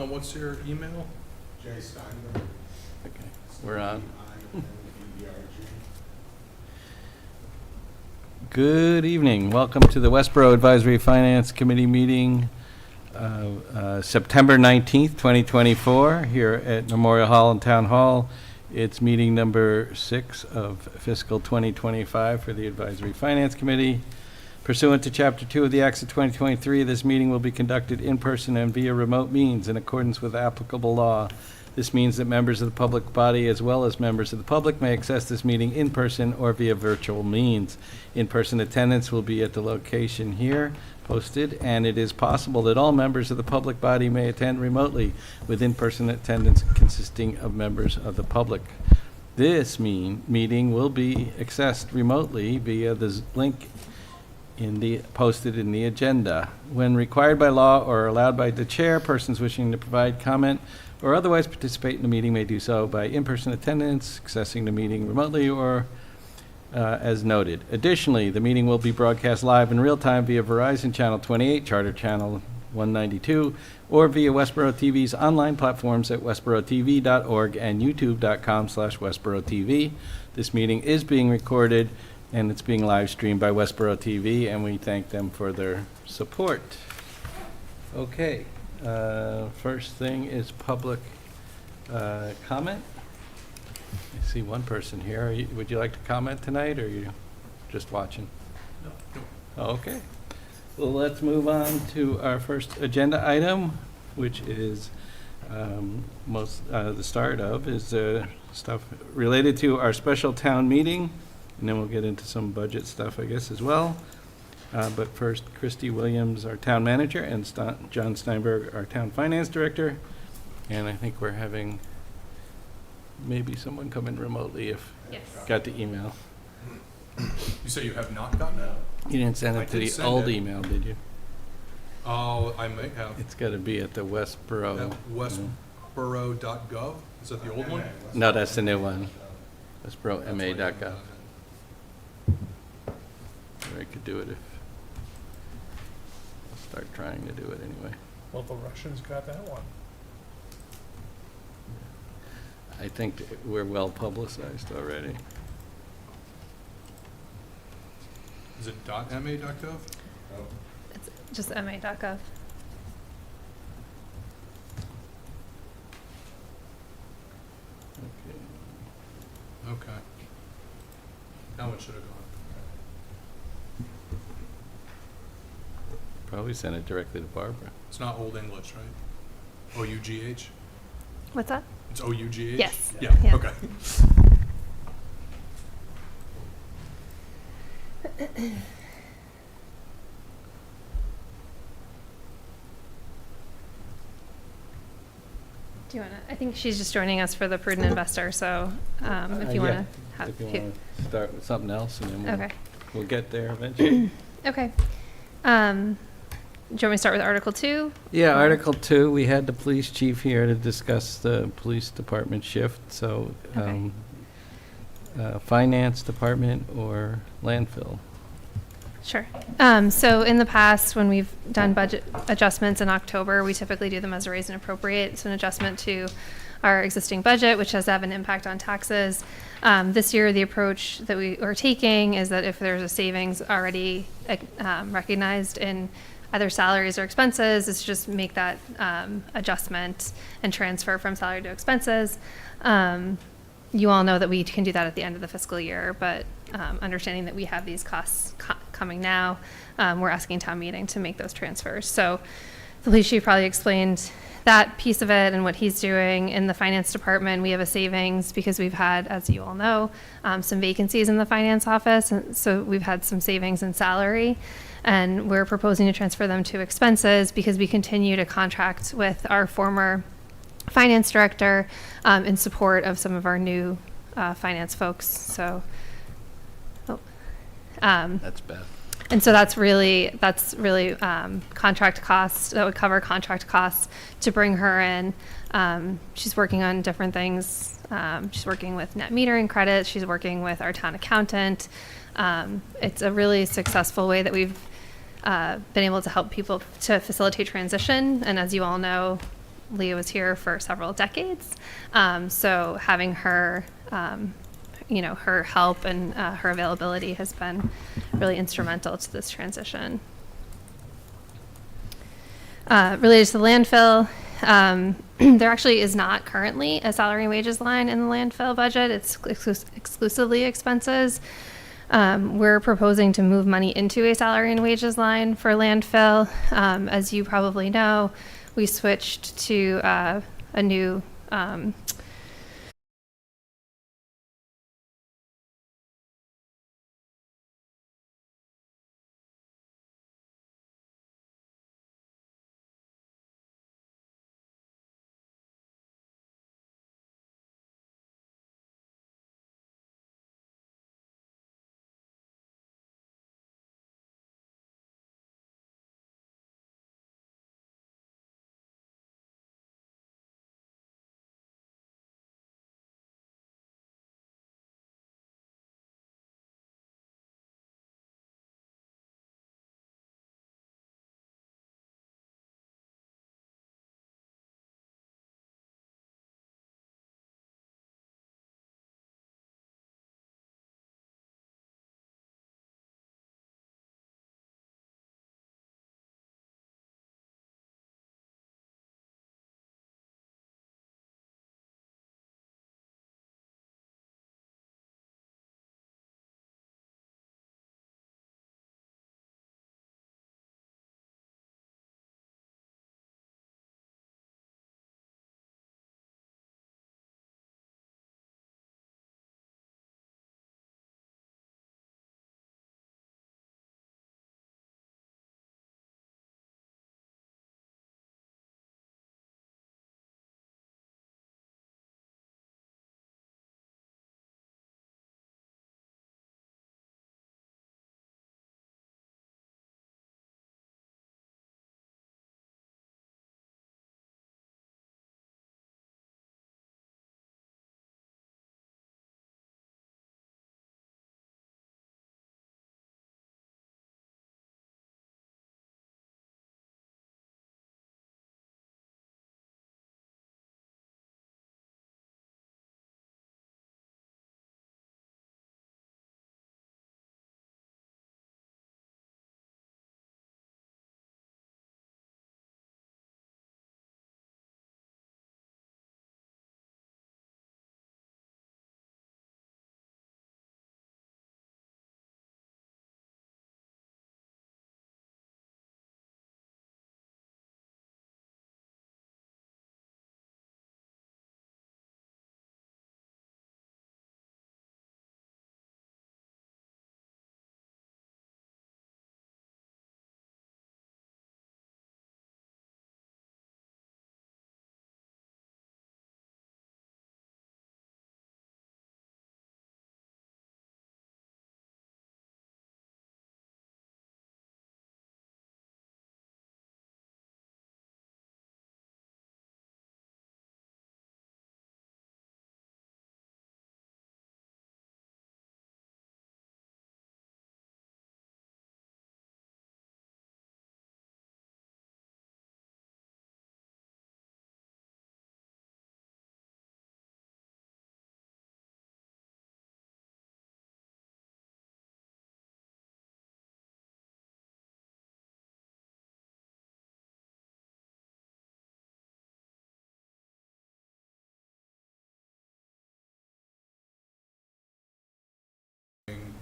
What's your email? Jay Steinberg. Okay, we're on. Good evening. Welcome to the Westborough Advisory Finance Committee meeting, September 19th, 2024, here at Memorial Hall and Town Hall. It's meeting number 6 of fiscal 2025 for the Advisory Finance Committee. Pursuant to Chapter 2 of the Acts of 2023, this meeting will be conducted in person and via remote means in accordance with applicable law. This means that members of the public body as well as members of the public may access this meeting in person or via virtual means. In-person attendance will be at the location here posted, and it is possible that all members of the public body may attend remotely, with in-person attendance consisting of members of the public. This meeting will be accessed remotely via the link posted in the agenda. When required by law or allowed by the chair, persons wishing to provide comment or otherwise participate in the meeting may do so by in-person attendance, accessing the meeting remotely, or as noted. Additionally, the meeting will be broadcast live in real time via Verizon Channel 28, Charter Channel 192, or via Westborough TV's online platforms at westboroughTV.org and youtube.com/WestboroughTV. This meeting is being recorded and it's being live streamed by Westborough TV, and we thank them for their support. Okay, first thing is public comment. I see one person here. Would you like to comment tonight, or are you just watching? No. Okay. Well, let's move on to our first agenda item, which is the start of is stuff related to our special town meeting. And then we'll get into some budget stuff, I guess, as well. But first, Christy Williams, our town manager, and John Steinberg, our town finance director. And I think we're having maybe someone come in remotely if got the email. You say you have not gotten it? You didn't send it to the old email, did you? Oh, I may have. It's got to be at the Westborough. At westborough.gov? Is that the old one? No, that's the new one. westboroughma.gov. Or I could do it if I'll start trying to do it anyway. Well, the Russians got that one. I think we're well publicized already. Is it .ma.gov? It's just ma.gov. Okay. Okay. How much should have gone? Probably send it directly to Barbara. It's not Old English, right? O-U-G-H? What's that? It's O-U-G-H? Yes. Yeah, Yeah. okay. Do you want to? I think she's just joining us for the prudent investor. So if you want to have. If you want to start with something else, and then Okay. we'll get there eventually. Okay. Do you want me to start with Article 2? Yeah, Article 2, we had the police chief here to discuss the police department shift. So Okay. finance department or landfill? Sure. So in the past, when we've done budget adjustments in October, we typically do them as a raise and appropriate. So an adjustment to our existing budget, which has to have an impact on taxes. This year, the approach that we are taking is that if there's a savings already recognized in either salaries or expenses, is just make that adjustment and transfer from salary to expenses. You all know that we can do that at the end of the fiscal year, but understanding that we have these costs coming now, we're asking town meeting to make those transfers. So the police chief probably explained that piece of it and what he's doing. In the finance department, we have a savings because we've had, as you all know, some vacancies in the finance office. And so we've had some savings in salary, and we're proposing to transfer them to expenses because we continue to contract with our former finance director in support of some of our new finance folks. So, That's Beth. and so that's really contract costs. That would cover contract costs to bring her in. She's working on different things. She's working with net metering credits. She's working with our town accountant. It's a really successful way that we've been able to help people to facilitate transition. And as you all know, Leah was here for several decades. So having her, her help and her availability has been really instrumental to this transition. Related to the landfill, there actually is not currently a salary and wages line in the landfill budget. It's exclusively expenses. We're proposing to move money into a salary and wages line for landfill. As you probably know, we switched to a new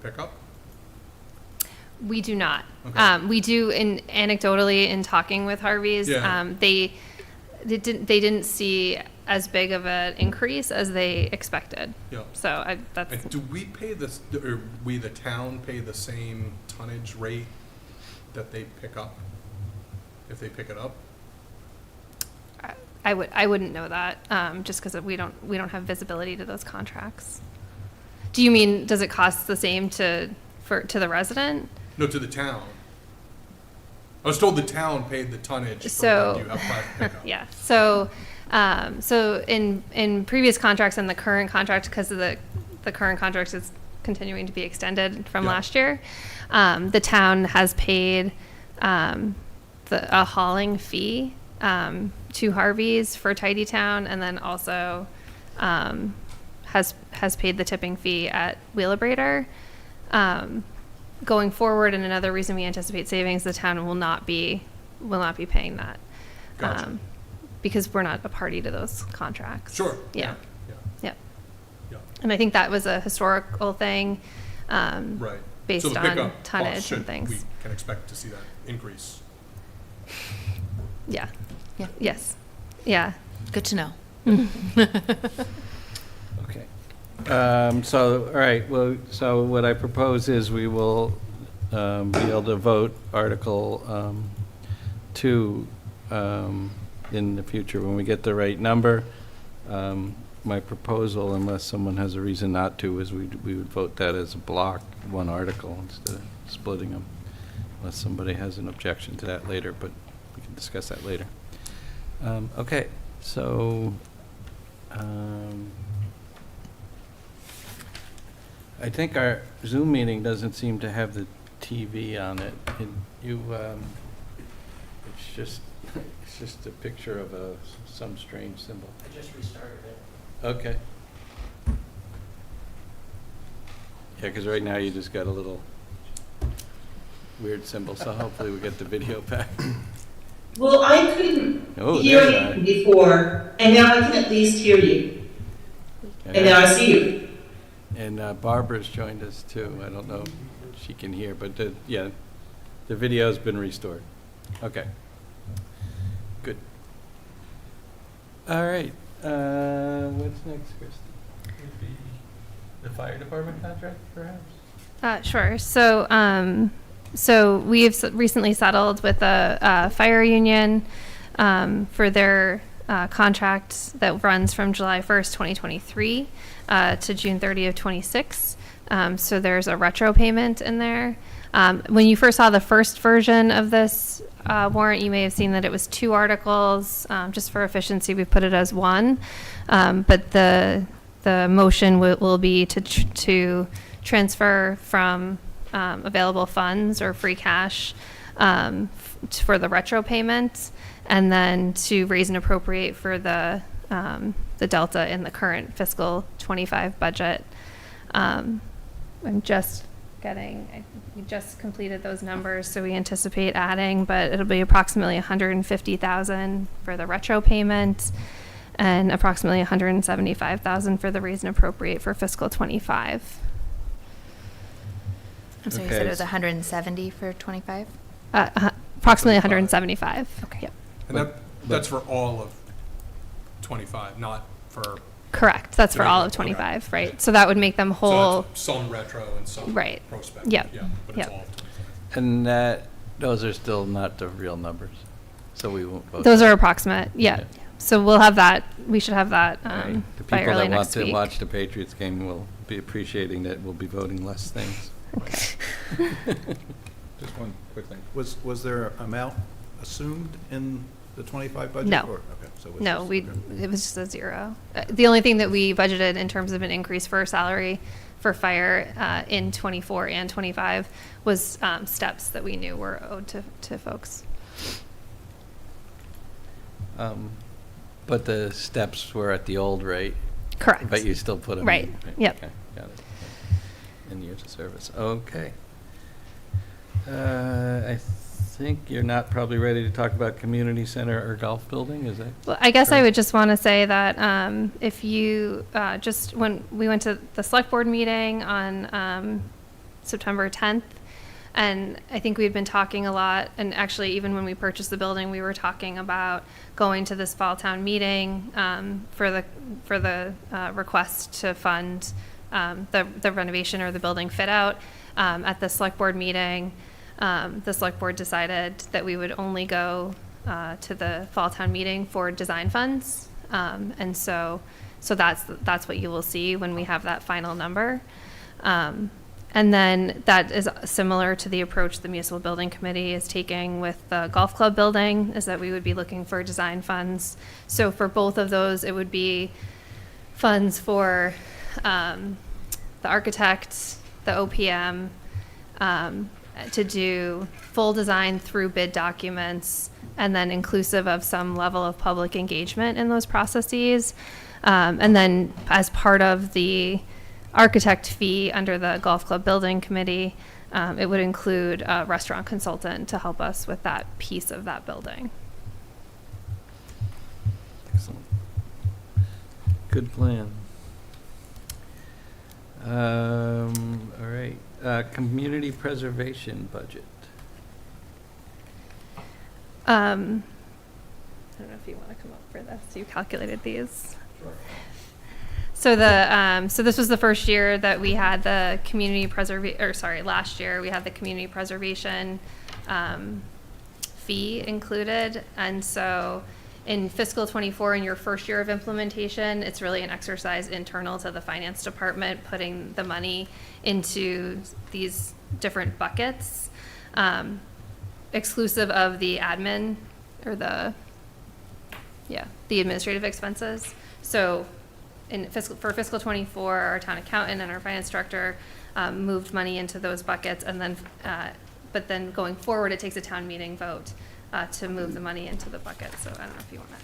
pickup? We do not. Okay. We do anecdotally in talking with Harvey's. Yeah. They didn't see as big of an increase as they expected. Yeah. So that's. And do we pay this, or we, the town, pay the same tonnage rate that they pick up, if they pick it up? I wouldn't know that, just because we don't have visibility to those contracts. Do you mean, does it cost the same to the resident? No, to the town. I was told the town paid the tonnage So- for when you have private pickup. Yeah. So in previous contracts and the current contract, because of the current contract is continuing to be extended from Yeah. last year, the town has paid a hauling fee to Harvey's for Tidy Town, and then also has paid the tipping fee at Wheelabrator. Going forward, and another reason we anticipate savings, the town will not be paying that. Gotcha. Because we're not a party to those contracts. Sure. Yeah. Yeah. Yep. Yeah. And I think that was a historical thing. Right. Based So the on pickup tonnage cost and things. We can expect to see that increase. Yeah. Yeah. Yes. Yeah. Good to know. Okay. So, all right, well, so what I propose is we will be able to vote Article 2 in the future when we get the right number. My proposal, unless someone has a reason not to, is we would vote that as a block, one article, instead of splitting them, unless somebody has an objection to that later, but we can discuss that later. Okay, so I think our Zoom meeting doesn't seem to have the TV on it. It's just a picture of some strange symbol. I just restarted it. Okay. Yeah, because right now you just got a little weird symbol, so hopefully we get the video back. Well, I couldn't Oh, hear there you are. you before, and now I can at least hear you, and now I see you. And Barbara's joined us too. I don't know if she can hear, but yeah, the video's been restored. Okay. Good. All right. What's next, Christie? Would be the fire department contract, perhaps? Sure. So we've recently settled with a fire union for their contract that runs from July 1st, 2023 to June 30th, 26. So there's a retro payment in there. When you first saw the first version of this warrant, you may have seen that it was 2 articles. Just for efficiency, we put it as 1. But the motion will be to transfer from available funds or free cash for the retro payment, and then to raise and appropriate for the delta in the current fiscal 25 budget. We just completed those numbers, so we anticipate adding, but it'll be approximately $150,000 for the retro payment and approximately $175,000 for the raise and appropriate for fiscal 25. I'm sorry, you Okay. said it was 170 for 25? Approximately 175. Okay. Yep. And that's for all of 25, not for, Correct. That's for all of Okay. 25, right? So that would make them so whole. that's some retro and some Right. prospective. Yep. Yeah, but it's Yep. all of 25. And those are still not the real numbers, so we won't vote. Those that. are approximate. Yeah. Yeah. So we'll have that. We should have that All right. The by people early that want next to week. watch the Patriots game will be appreciating that we'll be voting less things. Okay. Just one quick thing. Was there amount assumed in the 25 budget? No. Okay, so it's No, just- it was just a 0. The only thing that we budgeted in terms of an increase for salary for fire in 24 and 25 was steps that we knew were owed to folks. But the steps were at the old rate, Correct. but you still put them in. Right. Yep. Okay, got it. In years of service. Okay. I think you're not probably ready to talk about community center or golf building, is that? Well, I guess I correct? would just want to say that if you just when we went to the select board meeting on September 10th, and I think we'd been talking a lot, and actually even when we purchased the building, we were talking about going to this fall town meeting for the request to fund the renovation or the building fit out. At the select board meeting, the select board decided that we would only go to the fall town meeting for design funds. And so that's what you will see when we have that final number. And then that is similar to the approach the municipal building committee is taking with the golf club building, is that we would be looking for design funds. So for both of those, it would be funds for the architect, the OPM, to do full design through bid documents, and then inclusive of some level of public engagement in those processes. And then as part of the architect fee under the Golf Club Building Committee, it would include a restaurant consultant to help us with that piece of that building. Excellent. Good plan. All right, community preservation budget. I don't know if you want to come up for this. You calculated these. So so this was the first year that we had the last year we had the community preservation fee included. And so in fiscal 24, in your first year of implementation, it's really an exercise internal to the finance department, putting the money into these different buckets, exclusive of the admin or the administrative expenses. So for fiscal 24, our town accountant and our finance director moved money into those buckets, and then, but then going forward, it takes a town meeting vote to move the money into the bucket. So I don't know if you want to add.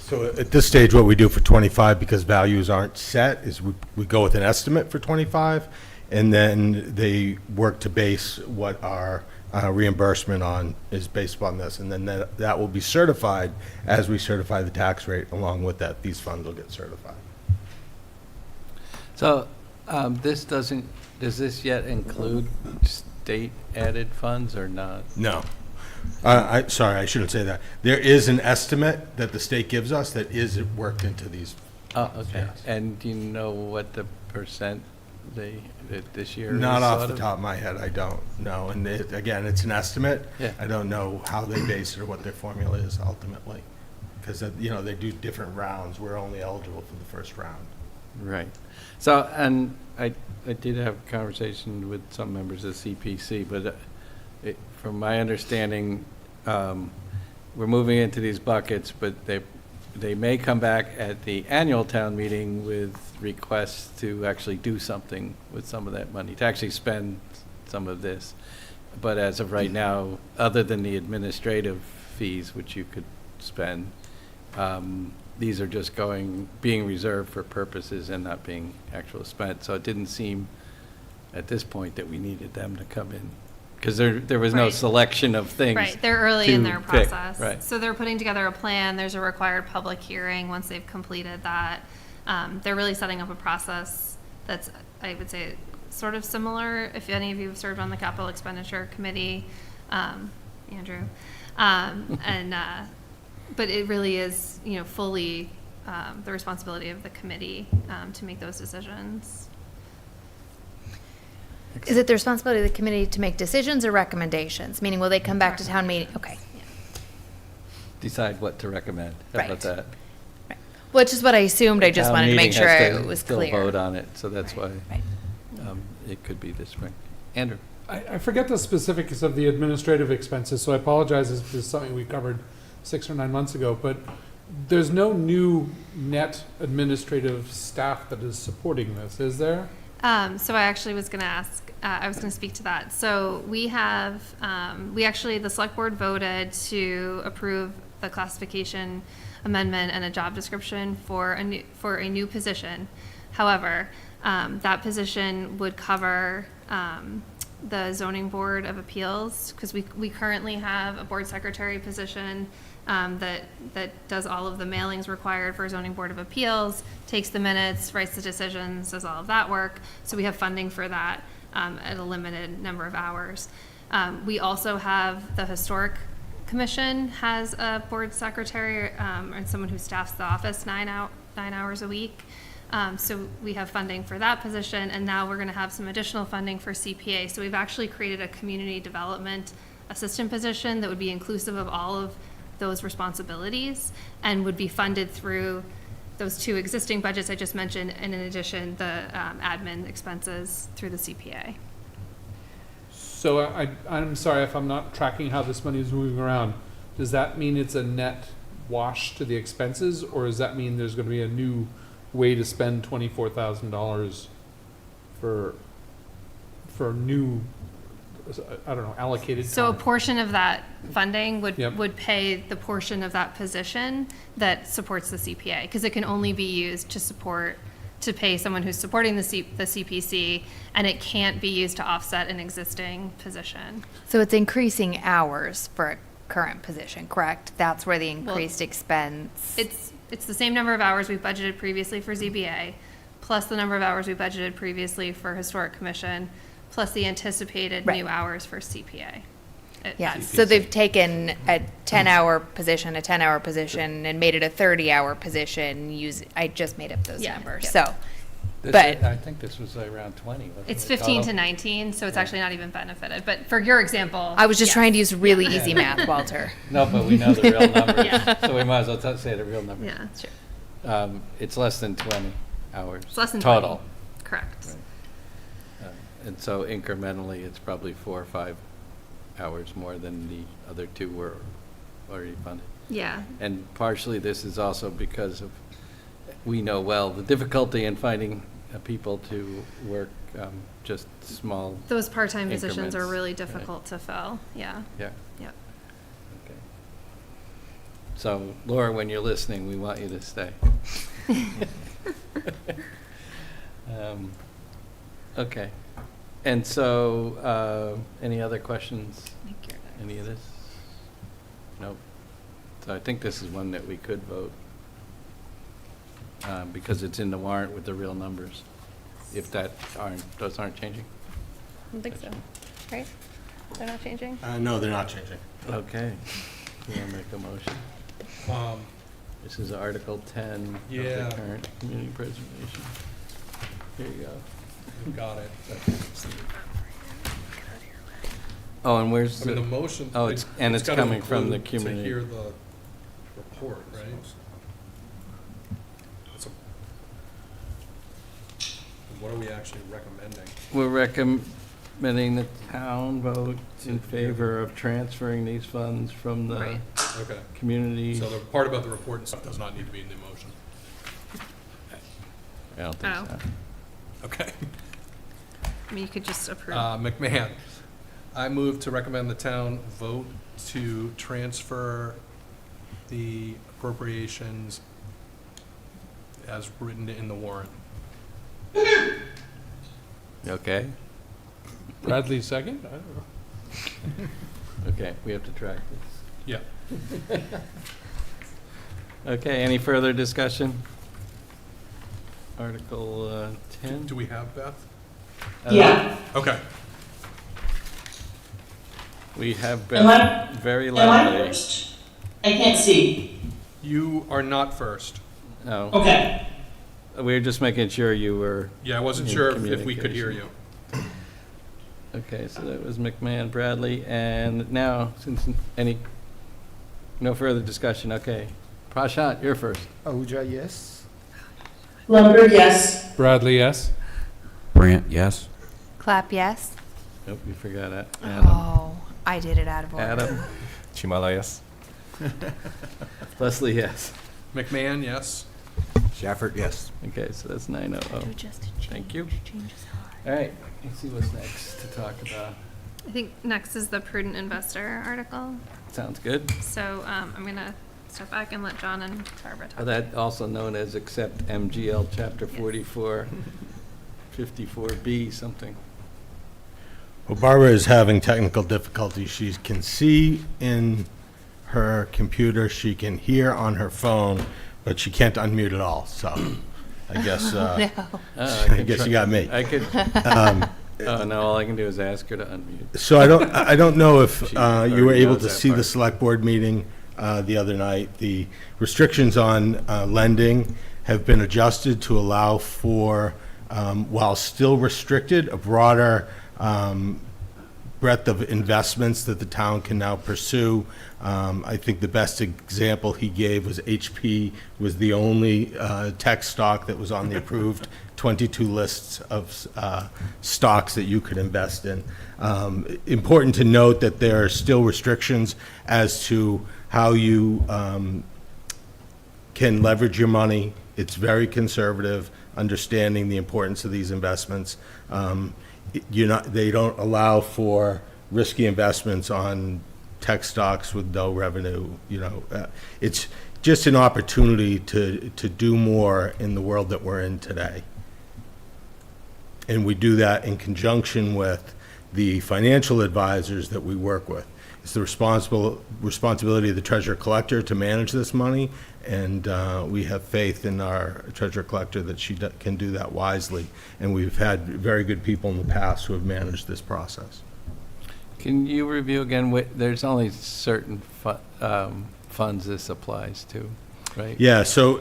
So at this stage, what we do for 25, because values aren't set, is we go with an estimate for 25, and then they work to base what our reimbursement on is based upon this, and then that will be certified as we certify the tax rate. Along with that, these funds will get certified. So does this yet include state added funds or not? No. Sorry, I shouldn't say that. There is an estimate that the state gives us that is worked into these. Oh, okay. Yes. And do you know what the percent this year is? Not off sort the of? top of my head, I don't know. And again, it's an estimate. Yeah. I don't know how they base it or what their formula is ultimately. Because, they do different rounds. We're only eligible for the first round. Right. So, and I did have a conversation with some members of CPC, but from my understanding, we're moving into these buckets, but they may come back at the annual town meeting with requests to actually do something with some of that money, to actually spend some of this. But as of right now, other than the administrative fees, which you could spend, these are just being reserved for purposes and not being actually spent. So it didn't seem at this point that we needed them to come in, because there was no Right. selection of things. Right, they're early in to their pick. process. Right. So they're putting together a plan. There's a required public hearing once they've completed that. They're really setting up a process that's, I would say, sort of similar. If any of you have served on the capital expenditure committee, Andrew, but it really is, fully the responsibility of the committee to make those decisions. Is it the responsibility of the committee to make decisions or recommendations? Meaning, will they come back to town meeting? Okay. Decide what to recommend. How about Right. that? Which is what I assumed. I just Town wanted to make meeting sure has to it was still clear. vote on it, so that's why Right. it could be this spring. Andrew? I forget the specifics of the administrative expenses, so I apologize if this is something we covered 6 or 9 months ago, but there's no new net administrative staff that is supporting this, is there? So I actually was going to ask, I was going to speak to that. So we have, the select board voted to approve the classification amendment and a job description for a new position. However, that position would cover the zoning board of appeals, because we currently have a board secretary position that does all of the mailings required for zoning board of appeals, takes the minutes, writes the decisions, does all of that work. So we have funding for that at a limited number of hours. We also have the historic commission has a board secretary and someone who staffs the office 9 hours a week. So we have funding for that position, and now we're going to have some additional funding for CPA. So we've actually created a community development assistant position that would be inclusive of all of those responsibilities and would be funded through those 2 existing budgets I just mentioned, and in addition, the admin expenses through the CPA. So I'm sorry if I'm not tracking how this money is moving around. Does that mean it's a net wash to the expenses, or does that mean there's going to be a new way to spend $24,000 for new I don't know, allocated So a time. portion of that funding Yep. would pay the portion of that position that supports the CPA, because it can only be used to pay someone who's supporting the CPC, and it can't be used to offset an existing position. So it's increasing hours for a current position, correct? That's where the increased expense. It's the same number of hours we've budgeted previously for ZBA, plus the number of hours we budgeted previously for Historic Commission, plus the anticipated Right. new hours for CPA. Yeah, so they've taken a 10-hour position, and made it a 30-hour position. I just made up those Yeah. numbers, Yeah. so. This But- is- I think this was around 20, wasn't It's it, 15 to total? 19, so it's actually not even benefited. But for your example. I was just yes. trying to use really easy math, Walter. No, but we know the real numbers, Yeah. so we might as well say the real numbers. Yeah, Sure. It's less than 20 hours. it's less than Total. 20. Correct. Right. And so incrementally, it's probably 4 or 5 hours more than the other two were already funded. Yeah. And partially, this is also because of, we know well, the difficulty in finding people to work just small, Those part-time positions are Increments, really right. difficult to fill. Yeah. yeah. Yep. Okay. So Laura, when you're listening, we want you to stay. Okay. And so, any other questions? Any of this? Nope. So I think this is one that we could vote, because it's in the warrant with the real numbers, if those aren't changing. I don't think so. Right? They're not changing? No, they're not changing. Okay. You want to make a motion? This is Article 10 of Yeah. the current community preservation. Here you go. We've got it. Oh, and where's I mean, the the, motion. Oh, it's gotta coming from the include community. To hear the report, right? So, what are we actually recommending? we're recommending the town vote in favor of transferring these funds from the Right. Okay, community. so the part about the report and stuff does not need to be in the motion. I don't think Oh. so. Okay. I mean, you could just approve. McMahon, I move to recommend the town vote to transfer the appropriations as written in the warrant. Okay, Bradley second? I don't know. okay, we have to track this. Yeah. Okay, any further discussion? Article 10? Do we have Beth? Yeah. Okay. We have Am I- been very Am I loudly. first? I can't see. You are not first. No, Okay. we were just making sure you were, Yeah, I wasn't In sure if we could hear you. communication. okay, so that was McMahon, Bradley, and now, since no further discussion, okay. Prashant, you're first. Ahuja, yes. Lumberg, yes. Bradley, yes? Brant, yes. Clap, yes? Nope, you forgot it. Adam. Oh, I did it out of order. Adam. Chimala, yes. Leslie, yes. McMahon, yes. Shafford, yes. Okay, so that's 900. Thank you. All right, let's see what's next to talk about. I think next is the prudent investor article. Sounds good. So I'm going to step back and let John and Barbara talk. That also known as accept MGL Chapter 44, 54B something. Well, Barbara is having technical difficulties. She can see in her computer, she can hear on her phone, but she can't unmute at all, so I guess, No. Oh, I guess you got me. I could, oh, no, all I can do is ask her to unmute. So I don't know if She you were already able knows to that see the part. select board meeting the other night. The restrictions on lending have been adjusted to allow for, while still restricted, a broader breadth of investments that the town can now pursue. I think the best example he gave was HP was the only tech stock that was on the approved 22 lists of stocks that you could invest in. Important to note that there are still restrictions as to how you can leverage your money. It's very conservative, understanding the importance of these investments. They don't allow for risky investments on tech stocks with no revenue, it's just an opportunity to do more in the world that we're in today. And we do that in conjunction with the financial advisors that we work with. It's the responsibility of the treasurer collector to manage this money, and we have faith in our treasurer collector that she can do that wisely. And we've had very good people in the past who have managed this process. Can you review again, there's only certain funds this applies to, right? Yeah, so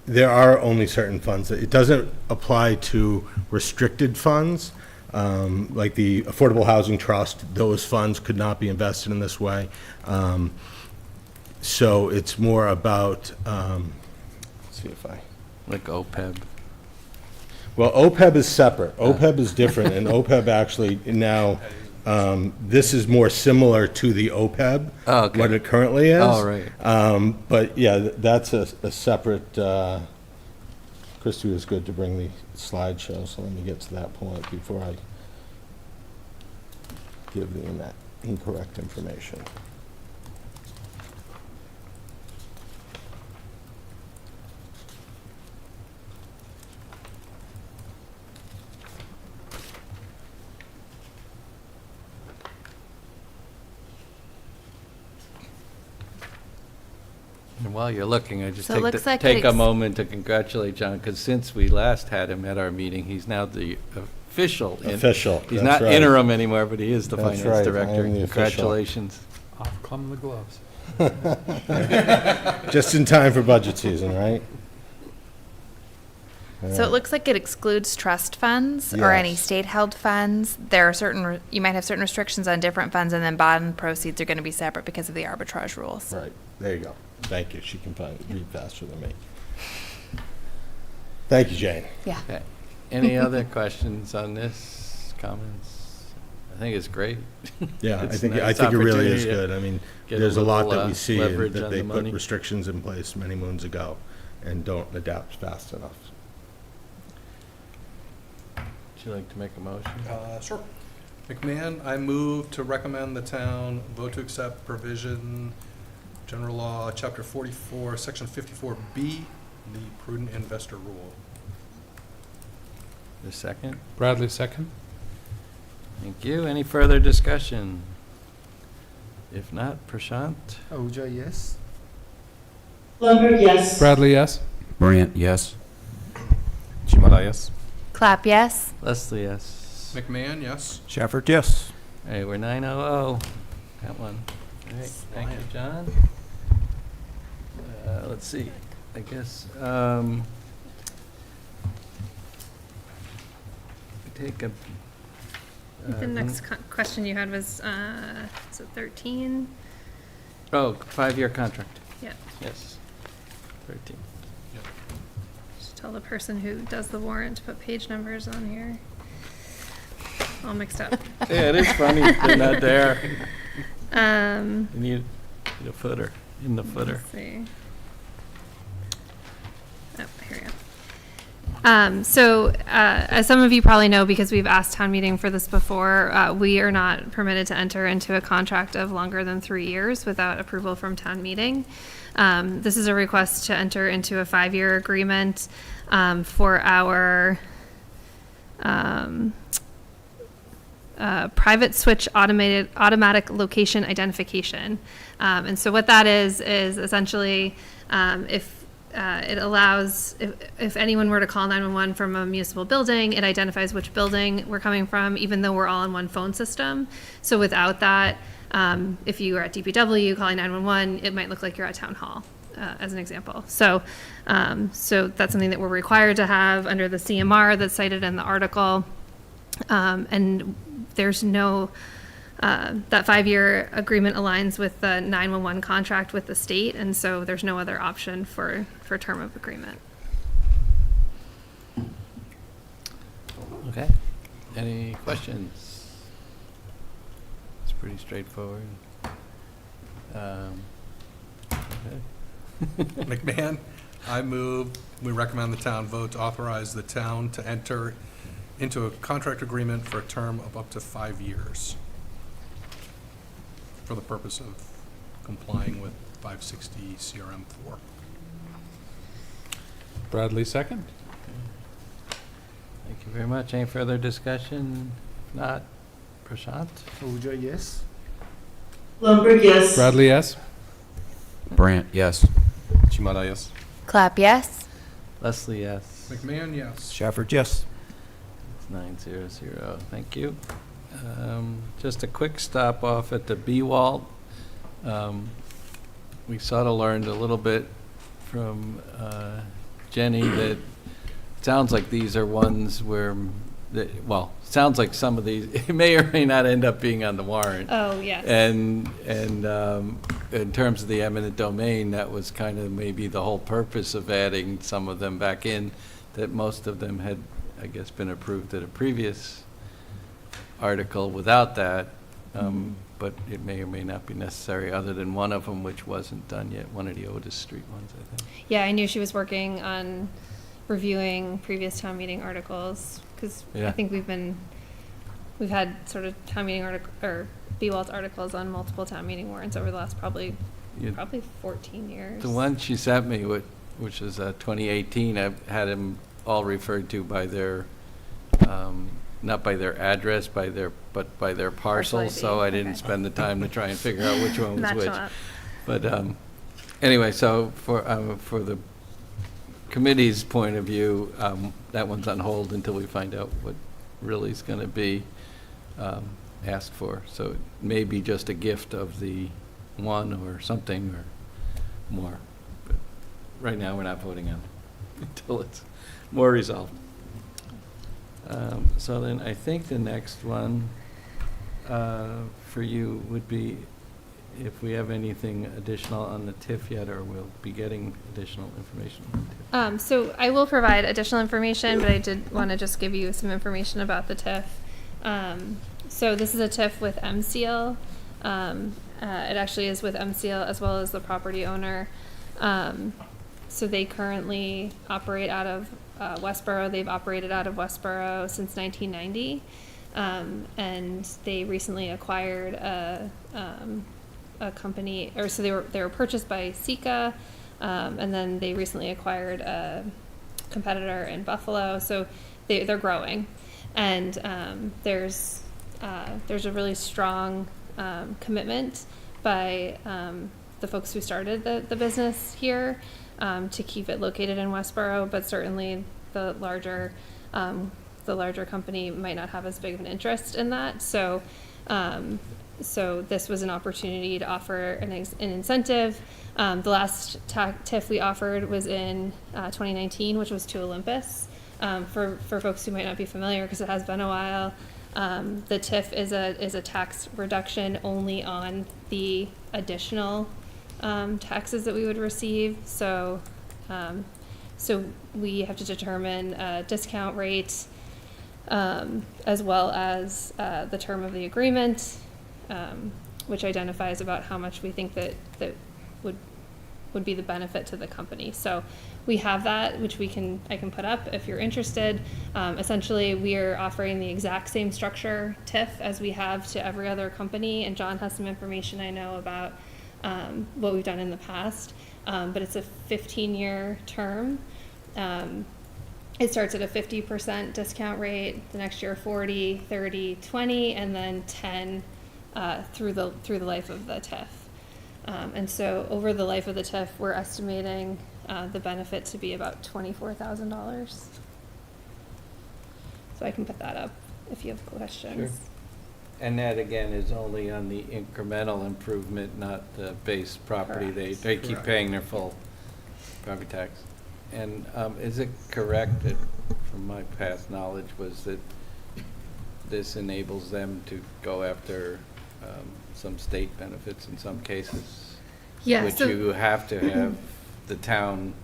there are only certain funds. It doesn't apply to restricted funds, like the Affordable Housing Trust. Those funds could not be invested in this way. So it's more about, let's see if I... Like OPEB. Well, OPEB is separate. OPEB is different, and OPEB actually now, this is more similar to the OPEB, Oh, okay. what it currently is. Oh, right. But yeah, that's a separate, Christie was good to bring the slideshow, so let me get to that point before I give them that incorrect information. And while you're looking, I just So it looks like take a it's- moment to congratulate John, because since we last had him at our meeting, he's now the official. Official, He's that's not right. interim anymore, but he is the That's finance right, I director. am the official. Congratulations. Off come the gloves. Just in time for budget season, right? So it looks like it excludes trust funds or any Yes. state-held funds. There are certain, you might have certain restrictions on different funds, and then bond proceeds are going to be separate because of the arbitrage rules. Right, there you go. Thank you, she can read faster than me. Thank you, Jane. Yeah. Okay. Any other questions on this, comments? I think it's great. Yeah, I It's think a nice it really is opportunity to good. I mean, get a there's a lot little, that we see leverage that on they the put money. restrictions in place many moons ago and don't adapt fast enough. Would you like to make a motion? Sure. McMahon, I move to recommend the town vote to accept provision, general law, chapter 44, section 54B, the prudent investor rule. The second? Bradley, second. Thank you. Any further discussion? If not, Prashant? Ahuja, yes. Plummer, yes. Bradley, yes. Brant, yes. Chimala, yes. Clap, yes. Leslie, yes. McMahon, yes. Shafford, yes. Hey, we're 9:00. Got one. All right, thank you, John. Let's see, I guess, we take a. The next question you had was, so 13? Oh, 5-year contract, Yeah, yes. 13. just tell the person who does the warrant to put page numbers on here. All mixed up. Yeah, it is funny, they're not there. Um, You need a footer, in the footer. Let's see. Oh, here we go. So, as some of you probably know, because we've asked town meeting for this before, we are not permitted to enter into a contract of longer than 3 years without approval from town meeting. This is a request to enter into a 5-year agreement for our private switch automatic location identification. And so what that is essentially if it allows, if anyone were to call 911 from a municipal building, it identifies which building we're coming from, even though we're all on one phone system. So without that, if you are at DPW calling 911, it might look like you're at town hall, as an example. So, so that's something that we're required to have under the CMR that's cited in the article. And there's no, that 5-year agreement aligns with the 911 contract with the state, and so there's no other option for term of agreement. Okay, any questions? It's pretty straightforward. Okay. McMahon, I move, we recommend the town vote to authorize the town to enter into a contract agreement for a term of up to 5 years for the purpose of complying with 560 CRM 4. Bradley, second. Thank you very much. Any further discussion? Not. Prashant? Ahuja, yes. Blumberg, yes. Bradley, yes. Brant, yes. Chimala, yes. Clap, yes. Leslie, yes. McMahon, yes. Shafford, yes. It's 900. Thank you. Just a quick stop off at the B-Walt. We sort of learned a little bit from Jenny that it sounds like these are ones where, sounds like some of these, it may or may not end up being on the warrant. Oh, yes. And in terms of the eminent domain, that was kind of maybe the whole purpose of adding some of them back in, that most of them had, I guess, been approved at a previous article without that. But it may or may not be necessary, other than one of them, which wasn't done yet, one of the Otis Street ones, I think. Yeah, I knew she was working on reviewing previous town meeting articles, because I Yeah. think we've had sort of town meeting or B-Walt articles on multiple town meeting warrants over the last probably 14 years. The one she sent me, which is 2018, I had them all referred to by their, not by their address, but by their parcel, Parcel so ID, I didn't okay. spend the time to try and figure out which one was Match which. them up. But anyway, so for the committee's point of view, that one's on hold until we find out what really is going to be asked for. So it may be just a gift of the one or something or more. But right now, we're not voting on it until it's more resolved. So then I think the next one for you would be if we have anything additional on the TIF yet, or we'll be getting additional information on the TIF. So I will provide additional information, but I did want to just give you some information about the TIF. So this is a TIF with MSEAL. It actually is with MSEAL as well as the property owner. So they currently operate out of Westborough. They've operated out of Westborough since 1990. And they recently acquired a company, or so they were purchased by Sika, and then they recently acquired a competitor in Buffalo. So they're growing, and there's a really strong commitment by the folks who started the business here to keep it located in Westborough, but certainly the larger company might not have as big of an interest in that. So this was an opportunity to offer an incentive. The last TIF we offered was in 2019, which was to Olympus. For folks who might not be familiar, because it has been a while, the TIF is a tax reduction only on the additional taxes that we would receive. So we have to determine a discount rate, as well as the term of the agreement, which identifies about how much we think that would be the benefit to the company. So we have that, which I can put up if you're interested. Essentially, we are offering the exact same structure TIF as we have to every other company, and John has some information I know about what we've done in the past, but it's a 15-year term. It starts at a 50% discount rate, the next year 40, 30, 20, and then 10 through the life of the TIF. And so over the life of the TIF, we're estimating the benefit to be about $24,000. So I can put that up if you have questions. Sure. And that, again, is only on the incremental improvement, not the base property. Correct. They keep Correct. paying their full property tax. And is it correct that, from my past knowledge, was that this enables them to go after some state benefits in some cases? Yeah, Which so- you have to have the town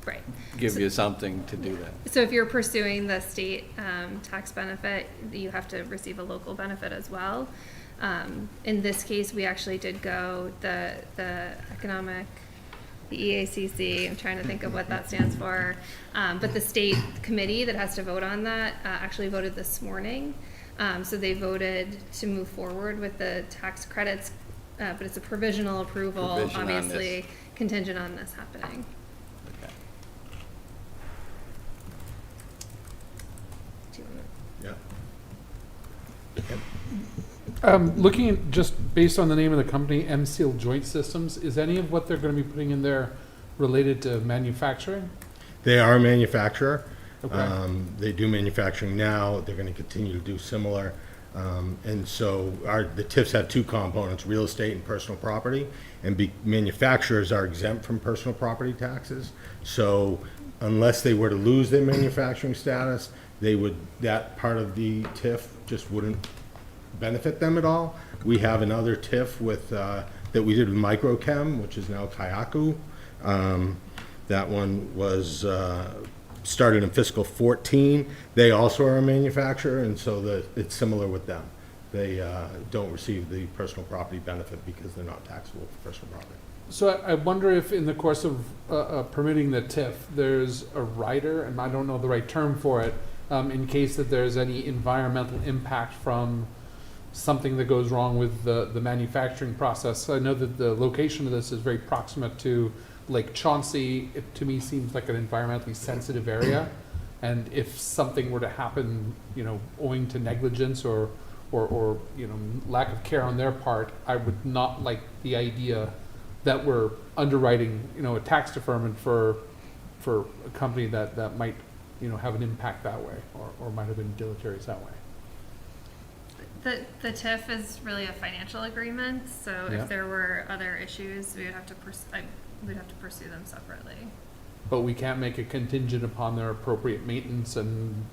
Right. give you something to do that. So if you're pursuing the state tax benefit, you have to receive a local benefit as well. In this case, we actually did go the economic the EACC. I'm trying to think of what that stands for. But the state committee that has to vote on that actually voted this morning. So they voted to move forward with the tax credits, but it's a provisional approval, Provision on this. obviously contingent on this happening. Okay. Do you wanna- Yeah. Looking at, just based on the name of the company, M-Seal Joint Systems, is any of what they're gonna be putting in there related to manufacturing? They are a manufacturer. Okay. They do manufacturing now. They're going to continue to do similar. And so the TIFs have two components, real estate and personal property. And manufacturers are exempt from personal property taxes. So unless they were to lose their manufacturing status, that part of the TIF just wouldn't benefit them at all. We have another TIF that we did with Microchem, which is now Kayaku. That one was started in fiscal 14. They also are a manufacturer, and so it's similar with them. They don't receive the personal property benefit because they're not taxable for personal property. So I wonder if in the course of permitting the TIF, there's a rider, and I don't know the right term for it, in case that there's any environmental impact from something that goes wrong with the manufacturing process. I know that the location of this is very proximate to Lake Chauncey. It to me seems like an environmentally sensitive area. And if something were to happen, owing to negligence or lack of care on their part, I would not like the idea that we're underwriting, a tax deferment for a company that might, have an impact that way or might have been deleterious that way. The TIF is really a financial agreement, so Yeah. if there were other issues, we would have to we'd have to pursue them separately. But we can't make it contingent upon their appropriate maintenance and,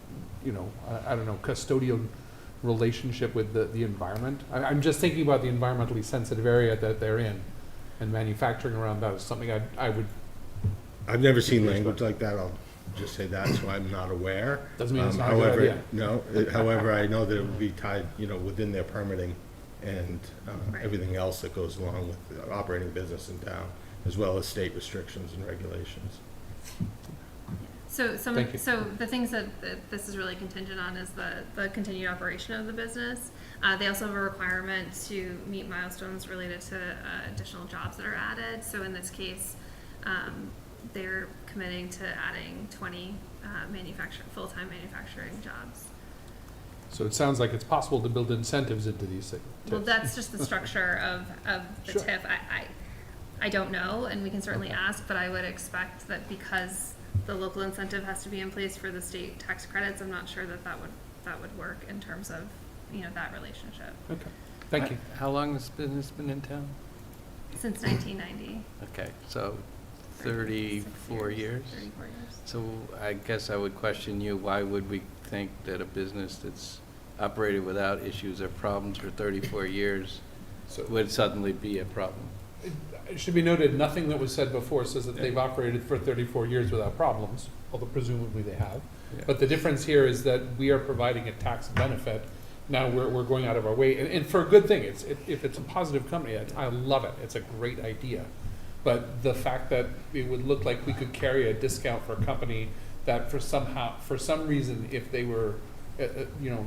I don't know, custodial relationship with the environment. I'm just thinking about the environmentally sensitive area that they're in, and manufacturing around that is something I would. I've never seen language like that. I'll just say that, so I'm not aware. Doesn't mean it's not a good However, idea. no, however, I know that it would be tied, within their permitting and Right. everything else that goes along with operating business in town, as well as state restrictions and regulations. So Thank you. so the things that this is really contingent on is the continued operation of the business. They also have a requirement to meet milestones related to additional jobs that are added. So in this case, they're committing to adding 20 full-time manufacturing jobs. So it sounds like it's possible to build incentives into these things. Well, that's just the structure of the Sure. TIF. I don't know, and we can certainly Okay. ask, but I would expect that because the local incentive has to be in place for the state tax credits, I'm not sure that would work in terms of, that relationship. Okay, thank you. How long has this business been in town? Since 1990. Okay, so 34 years? 34 years. So I guess I would question you, why would we think that a business that's operated without issues or problems for 34 years So would suddenly be a problem? it should be noted, nothing that was said before says that they've operated for 34 years without problems, although presumably they have. Yeah. But the difference here is that we are providing a tax benefit. Now we're going out of our way, and for a good thing. If it's a positive company, I love it. It's a great idea. But the fact that it would look like we could carry a discount for a company that for some reason, if they were,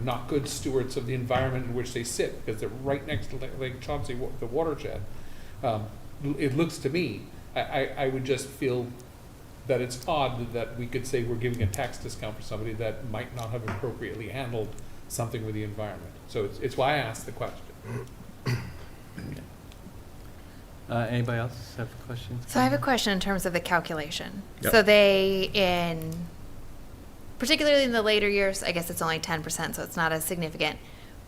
not good stewards of the environment in which they sit, because they're right next to Lake Chauncey, the watershed, it looks to me, I would just feel that it's odd that we could say we're giving a tax discount for somebody that might not have appropriately handled something with the environment. So it's why I asked the question. Anybody else have questions? So I have a question in terms of the calculation. Yep. So particularly in the later years, I guess it's only 10%, so it's not as significant.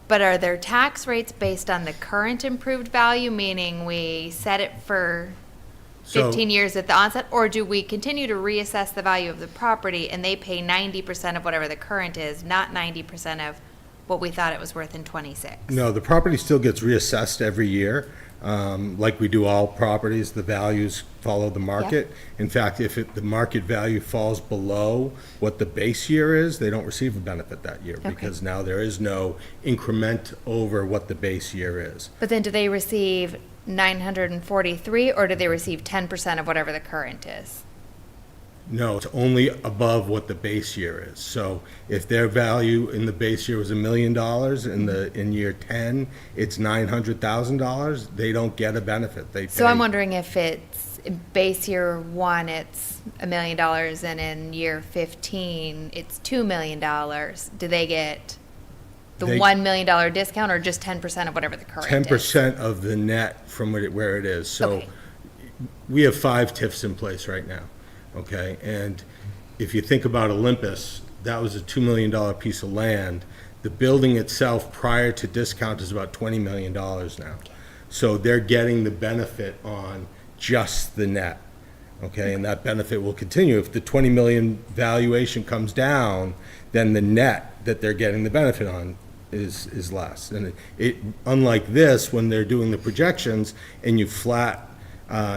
But are their tax rates based on the current improved value, meaning we set it for So- 15 years at the onset, or do we continue to reassess the value of the property and they pay 90% of whatever the current is, not 90% of what we thought it was worth in 26? No, the property still gets reassessed every year. Like we do all properties, the values follow the market. In fact, if the market value falls below what the base year is, they don't receive a benefit that year, Okay. because now there is no increment over what the base year is. But then do they receive 943, or do they receive 10% of whatever the current is? No, it's only above what the base year is. So if their value in the base year was $1 million, in year 10, it's $900,000, they don't get a benefit. They So pay- I'm wondering if it's in base year 1, it's $1 million, and in year 15, it's $2 million. Do they get the They- $1 million discount, or just 10% of whatever the current is? 10% of the net from where it is. So Okay. we have 5 TIFs in place right now, okay? And if you think about Olympus, that was a $2 million piece of land. The building itself, prior to discount, is about $20 million now. So they're getting the benefit on just the net, okay? And that benefit will continue. If the 20 million valuation comes down, then the net that they're getting the benefit on is less. And it unlike this, when they're doing the projections and you flat,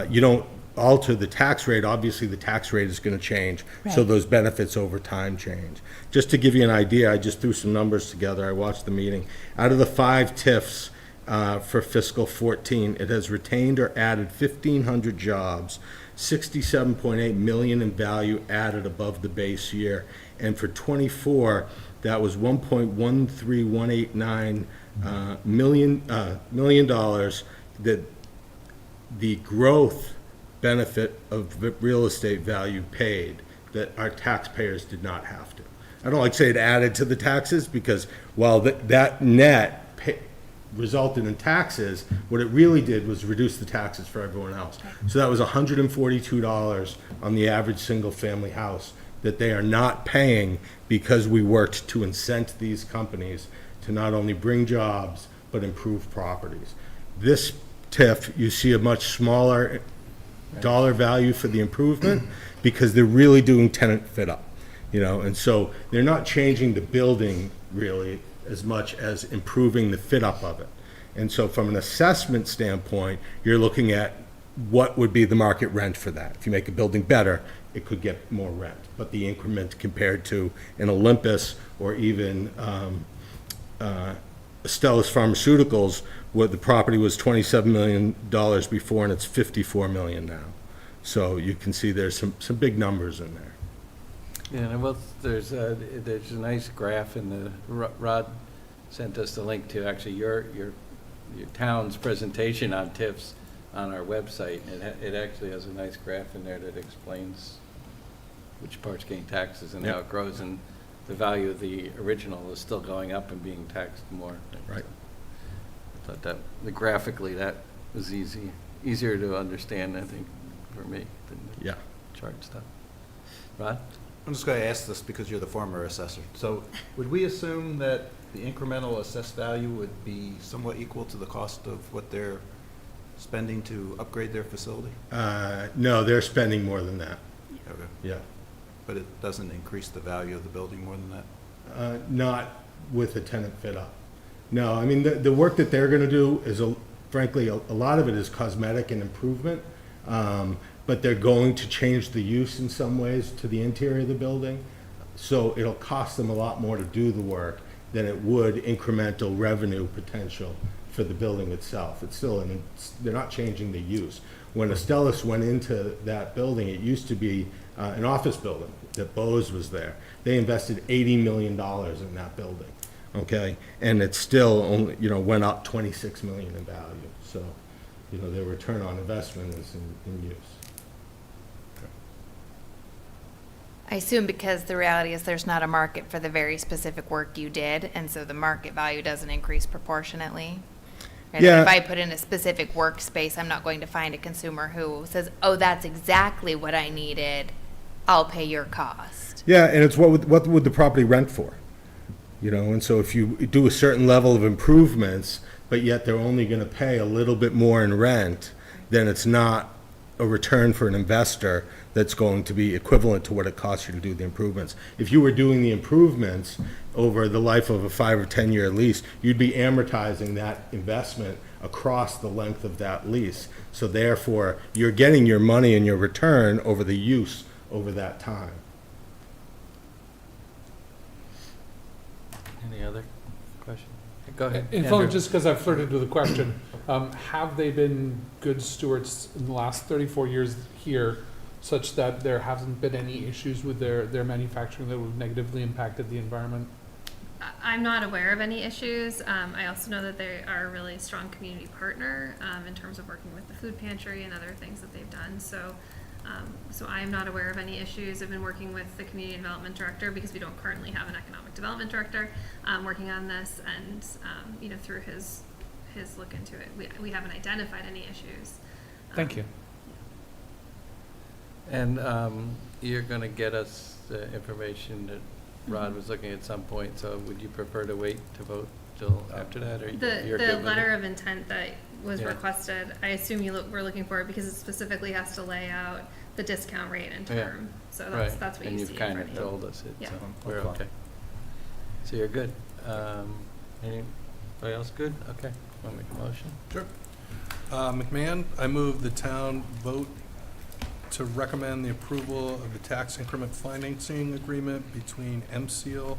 you don't alter the tax rate, obviously the tax rate is going to change. So Right. those benefits over time change. Just to give you an idea, I just threw some numbers together. I watched the meeting. Out of the 5 TIFs for fiscal 14, it has retained or added 1,500 jobs, 67.8 million in value added above the base year. And for 24, that was $1.13189 million dollars, that the growth benefit of the real estate value paid that our taxpayers did not have to. I don't like to say it added to the taxes, because while that net resulted in taxes, what it really did was reduce the taxes for everyone else. So that was $142 on the average single-family house that they are not paying, because we worked to incent these companies to not only bring jobs, but improve properties. This TIF, you see a much smaller dollar value for the improvement, because they're really doing tenant fit up, and so they're not changing the building really as much as improving the fit up of it. And so from an assessment standpoint, you're looking at what would be the market rent for that. If you make a building better, it could get more rent, but the increment compared to an Olympus or even Astellas Pharmaceuticals, where the property was $27 million before, and it's $54 million now. So you can see there's some big numbers in there. Yeah, well, there's a nice graph in the, Rod sent us the link to actually your town's presentation on TIFs on our website. It actually has a nice graph in there that explains which parts gain taxes and how Yep. it grows, and the value of the original is still going up and being taxed more. Right. I thought that, graphically, that was easier to understand, I think, for me, than the Yeah. chart stuff. Rod? I'm just going to ask this because you're the former assessor. So would we assume that the incremental assessed value would be somewhat equal to the cost of what they're spending to upgrade their facility? No, they're spending more than that. Okay. Yeah. But it doesn't increase the value of the building more than that? Not with a tenant fit up. No, I mean, the work that they're going to do is, frankly, a lot of it is cosmetic and improvement, but they're going to change the use in some ways to the interior of the building. So it'll cost them a lot more to do the work than it would incremental revenue potential for the building itself. It's still, they're not changing the use. When Astellas went into that building, it used to be an office building that Bose was there. They invested $80 million in that building, okay? And it still only, went up $26 million in value. So, their return on investment is in use. I assume because the reality is there's not a market for the very specific work you did, and so the market value doesn't increase proportionately. And Yeah. if I put in a specific workspace, I'm not going to find a consumer who says, "Oh, that's exactly what I needed. I'll pay your cost." Yeah, and it's what would the property rent for? And so if you do a certain level of improvements, but yet they're only going to pay a little bit more in rent, then it's not a return for an investor that's going to be equivalent to what it costs you to do the improvements. If you were doing the improvements over the life of a 5 or 10 year lease, you'd be amortizing that investment across the length of that lease. So therefore, you're getting your money and your return over the use over that time. Any other question? Go ahead. And Andrew. just because I've flirted with the question, Have they been good stewards in the last 34 years here, such that there hasn't been any issues with their manufacturing that would have negatively impacted the environment? I'm not aware of any issues. I also know that they are a really strong community partner in terms of working with the food pantry and other things that they've done. So I am not aware of any issues. I've been working with the community development director because we don't currently have an economic development director working on this, and through his look into it, we haven't identified any issues. Thank you. And you're going to get us the information that Rod was looking at some point, so would you prefer to wait to vote till after that, or you're The good with letter it? of intent that was Yeah. requested, I assume were looking for it because it specifically has to lay out the discount rate and Yeah. term. So Right, that's what you and see you've in kind front of of you. told us it, Yeah. so we're okay. So you're good. Anybody else good? Okay, want to make a motion? Sure. McMahon, I move the town vote to recommend the approval of the tax increment financing agreement between MSEAL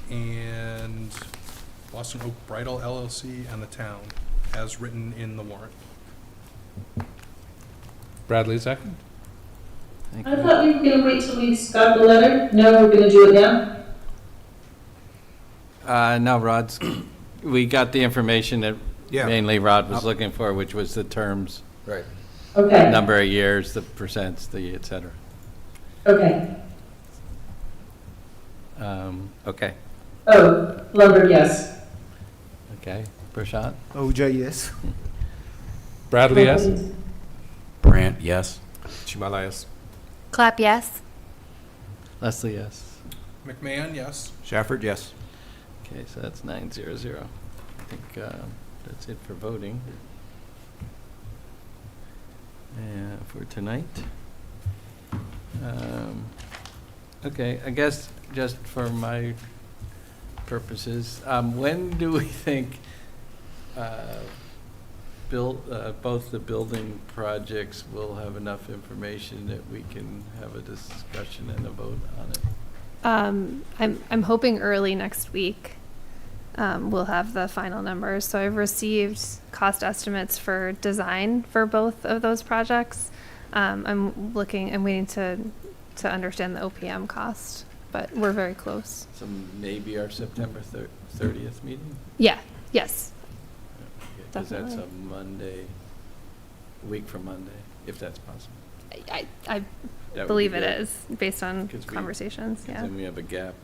and Boston Oak Bridal LLC and the town, as written in the warrant. Bradley, second. Thank I you. thought we were gonna wait till we got the letter. No, we're gonna do it now? No, Rod's, we got the information that Yeah. mainly Rod was looking for, which was the terms, Right. Okay, number of years, the percents, the et cetera. okay. Okay, Oh, Lumber, yes. okay. Prashant? OJ, yes. Bradley, yes. Brant, yes. Chimala, yes. Clap yes. Leslie, yes. McMahon, yes. Shafford, yes. Okay, so that's 900. I think that's it for voting. For tonight. Okay, I guess just for my purposes, when do we think both the building projects will have enough information that we can have a discussion and a vote on it? I'm hoping early next week we'll have the final numbers. So I've received cost estimates for design for both of those projects. I'm waiting to understand the OPM cost, but we're very close. So maybe our September 30th meeting? Yeah, yes. Because that's a Definitely. Monday, a week from Monday, if that's possible. I That would believe be it good, is, based on 'cause conversations, 'cause yeah. then we have a gap.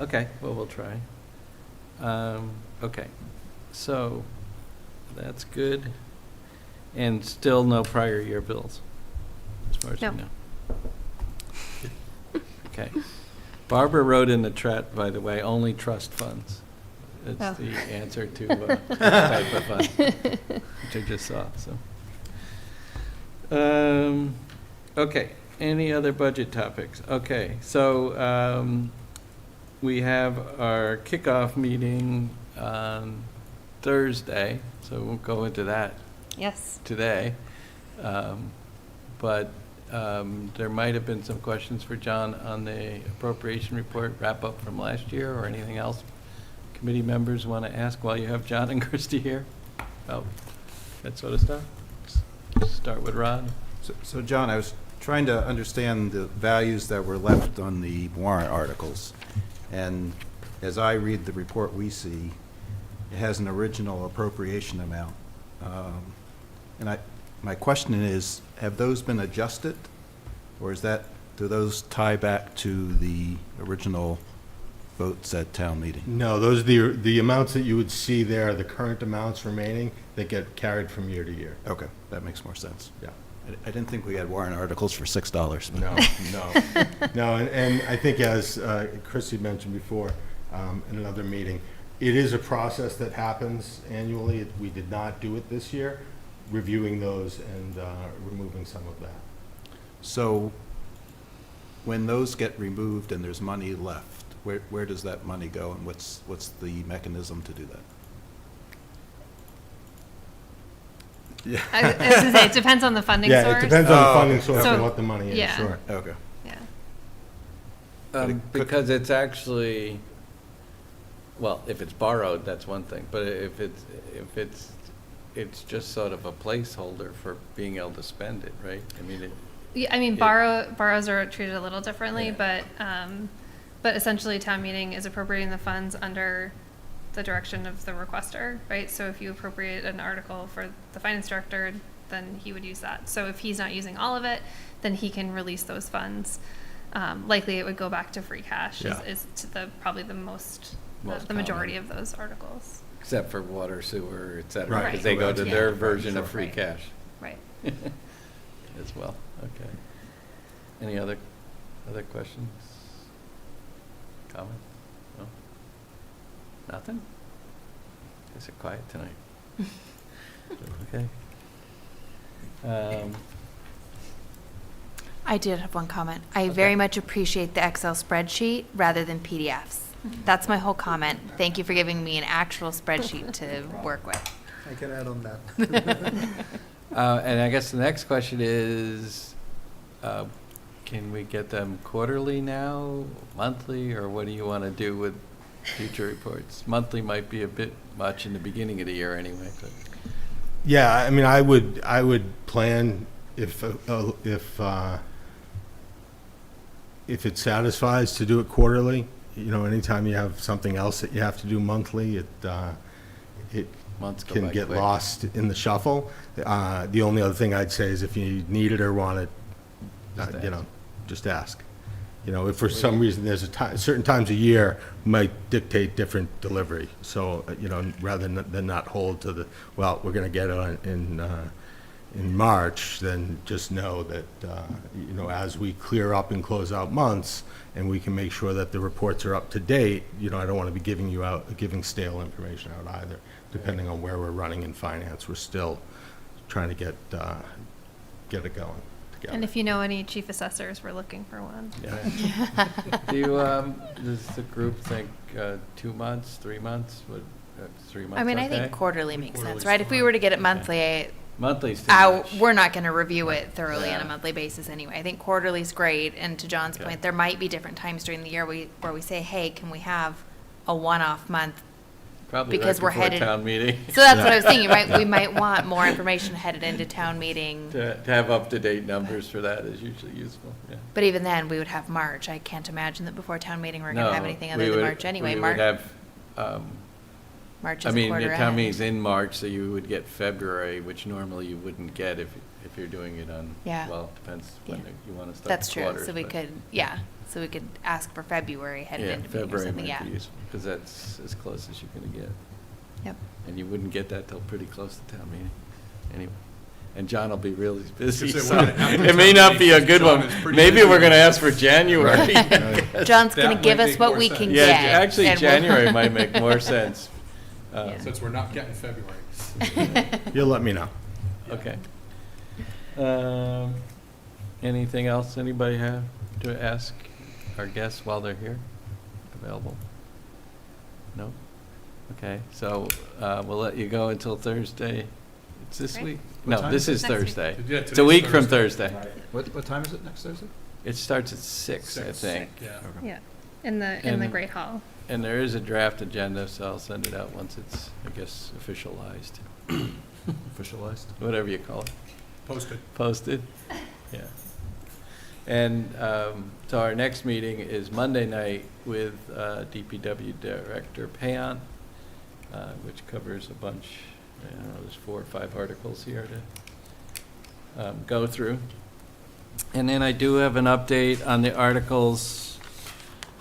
Okay, well, we'll try. Okay, so that's good. And still no prior year bills, as far as we No. know. Okay. Barbara wrote in the chat, by the way, only trust funds. Oh. It's the answer to this type of fund, which I just saw, so. Okay, any other budget topics? Okay, so we have our kickoff meeting on Thursday, so we won't go into that Yes. today. But there might have been some questions for John on the appropriation report wrap-up from last year, or anything else committee members want to ask while you have John and Christie here about that sort of stuff. Start with Rod. So John, I was trying to understand the values that were left on the warrant articles. And as I read the report we see, it has an original appropriation amount. And my question is, have those been adjusted? Or do those tie back to the original votes at town meeting? No, those are the amounts that you would see there are the current amounts remaining that get carried from year to year. Okay, that makes more sense. Yeah. I didn't think we had warrant articles for $6. No, no. No, and I think as Chrissy mentioned before, in another meeting, it is a process that happens annually. We did not do it this year, reviewing those and removing some of that. So when those get removed and there's money left, where does that money go, and what's the mechanism to do that? Yeah. I was gonna say, it depends on the funding source. Yeah, it depends on the Oh, funding source and so- what the money is. yeah. Sure. Okay. Yeah. But it could- Because it's actually, well, if it's borrowed, that's one thing, but if it's just sort of a placeholder for being able to spend it, right? I mean, Yeah, I mean, borrows are treated a little differently, Yeah. but essentially town meeting is appropriating the funds under the direction of the requester, right? So if you appropriate an article for the finance director, then he would use that. So if he's not using all of it, then he can release those funds. Likely it would go back to free cash Yeah. is to probably the Most the majority common. of those articles. except for water, sewer, et cetera, Right. because they go to Correct. their Yeah. version of Sure. free Right. cash Right. as well. Okay. Any other questions? Comments? No? Nothing? Guess it's quiet tonight. Okay. I did have one comment. I very much appreciate the Excel spreadsheet rather than PDFs. That's my whole comment. Thank you for giving me an actual spreadsheet to work with. I can add on that. And I guess the next question is, can we get them quarterly now, monthly, or what do you want to do with future reports? Monthly might be a bit much in the beginning of the year anyway, but. Yeah, I mean, I would plan if it satisfies to do it quarterly. You know, anytime you have something else that you have to do monthly, it Months go can by get quick. lost in the shuffle. The only other thing I'd say is if you need it or want it, Just you ask. know, just ask. You know, if for some reason there's certain times a year might dictate different delivery. So, you know, rather than not hold to well, we're going to get it in March, then just know that, you know, as we clear up and close out months, and we can make sure that the reports are up to date, you know, I don't want to be giving stale information out either, depending on where we're running in finance. We're still trying to get it going together. And if you know any chief assessors, we're looking for one. Yeah. Do you, does the group think 2 months, 3 months, 3 months? I mean, I okay? think quarterly makes sense, Quarterly's right? If we were to get it monthly, Monthly's too much. we're not going to review it thoroughly on Yeah. a monthly basis anyway. I think quarterly's great, and to John's Okay. point, there might be different times during the year where we say, hey, can we have a one-off month? Probably because right we're before headed- town meeting. So that's what I was thinking, right? We might want more information headed into town meeting, To have up-to-date numbers for that is usually useful, yeah. but even then, we would have March. I can't imagine that before town meeting, we're going to have anything other we than would- March anyway. We would have, March I is a mean, quarter the town ahead. meeting's in March, so you would get February, which normally you wouldn't get if you're doing it on, Yeah. well, depends when Yeah. you want to start That's the true, quarters. so we but- could, so we could ask for February headed Yeah, into meeting or February something, yeah. might be useful, because that's as close as you're going to get. Yep. And you wouldn't get that till pretty close to town meeting, anyway. And John will be really busy, Say, so we're gonna have it may town not be a meeting, good John one. is pretty Maybe busy. we're going to ask for January. John's going That to give might us make what more we sense. can Yeah, get. actually, and we'll- January might make more sense. Yeah. Since we're not getting February. You'll let me know. Okay. Anything else anybody have to ask our guests while they're here? Available? No? Okay, so we'll let you go until Thursday. It's this Great. week? What No, time this is is it? Next week. Thursday. Yeah, It's a today's week from Thursday. Thursday. What time is it next Thursday? It starts at 6, I Six. think. Yeah. Yeah, in the And- Great Hall. And there is a draft agenda, so I'll send it out once it's, I guess, officialized, Officialized? whatever you call it. Posted. Posted, yeah. And so our next meeting is Monday night with DPW Director Payan, which covers a bunch, I don't know, there's 4 or 5 articles here to go through. And then I do have an update on the articles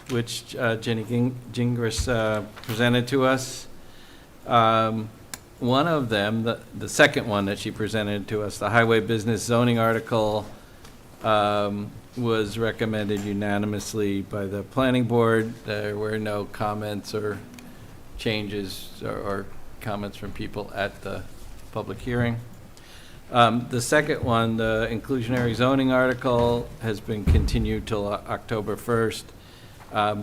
which Jenny Gingras presented to us. One of them, the second one that she presented to us, the highway business zoning article, was recommended unanimously by the planning board. There were no comments or changes or comments from people at the public hearing. The second one, the inclusionary zoning article, has been continued till October 1st.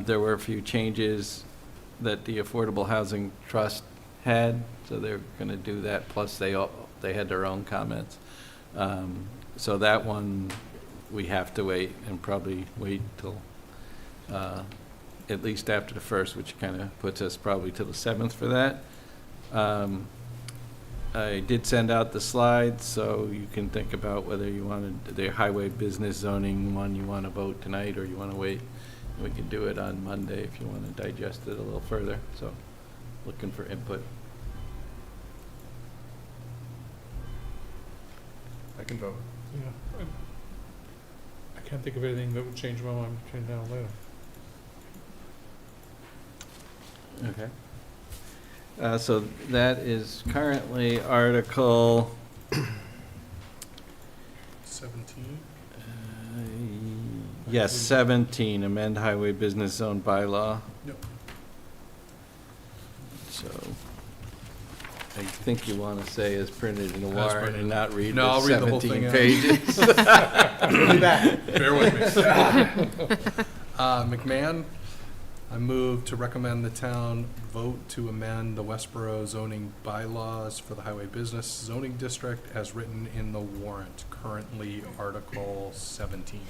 There were a few changes that the Affordable Housing Trust had, so they're going to do that, plus they had their own comments. So that one, we have to wait and probably wait till at least after the 1st, which kind of puts us probably to the 7th for that. I did send out the slides, so you can think about whether you wanted the highway business zoning one you want to vote tonight, or you want to wait. We can do it on Monday if you want to digest it a little further, so looking for input. I can vote. Yeah. I can't think of anything that would change my mind between now and later. Okay. So that is currently Article 17? yes, 17, amend highway business zone bylaw. Yep. So I think you want to say as printed in the As warrant printed. and not read No, I'll the read the whole 17 thing out. pages. Bear with me. McMahon, I move to recommend the town vote to amend the Westborough zoning bylaws for the highway business zoning district as written in the warrant, currently Article 17.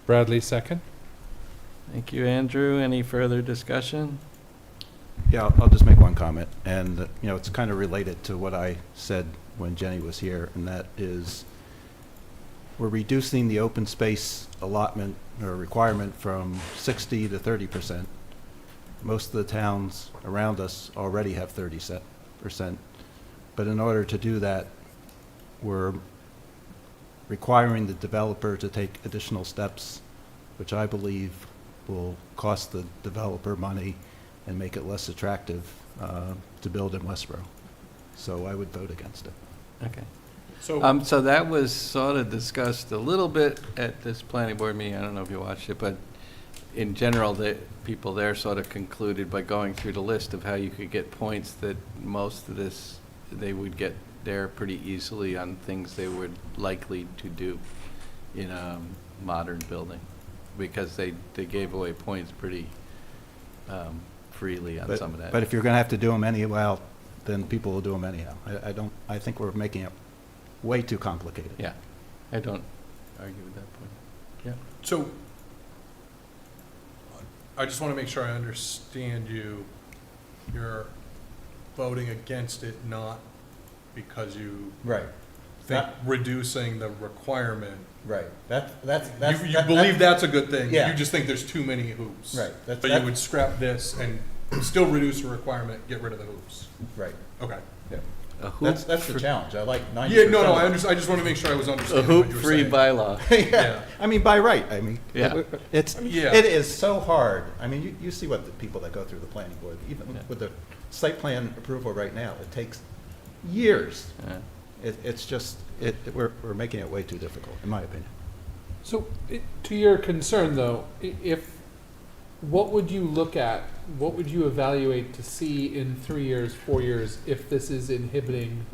Bradley, second. Thank you, Andrew. Any further discussion? Yeah, I'll just make one comment, and, it's kind of related to what I said when Jenny was here, and that is, we're reducing the open space allotment or requirement from 60 to 30%. Most of the towns around us already have 30%. But in order to do that, we're requiring the developer to take additional steps, which I believe will cost the developer money and make it less attractive to build in Westborough. So I would vote against it. Okay. So, So that was sort of discussed a little bit at this planning board meeting. I don't know if you watched it, but in general, the people there sort of concluded by going through the list of how you could get points that most of this, they would get there pretty easily on things they were likely to do in a modern building, because they gave away points pretty freely on some of that. But if you're going to have to do them anyhow, then people will do them anyhow. I think we're making it way too complicated. Yeah, I don't argue with that point. Yeah. so I just want to make sure I understand you. You're voting against it, not because you Right, think reducing the requirement. right. You believe that's a good thing. Yeah. You just think there's too many hoops. Right. But you would scrap this and still reduce the requirement, get rid of the hoops. Right. Okay. A hoop That's the challenge. I like 90%. Yeah, no, I understand. I just want to make sure I was A understanding what you were hoop-free saying. bylaw. Yeah. I mean, by right, Yeah. Yeah. it is so hard. I mean, you see what the people that go through the planning board, even Yeah. with the site plan approval right now, it takes years. It's just, we're making it way too difficult, in my opinion. So, to your concern though, what would you look at, what would you evaluate to see in 3 years, 4 years, if this is inhibiting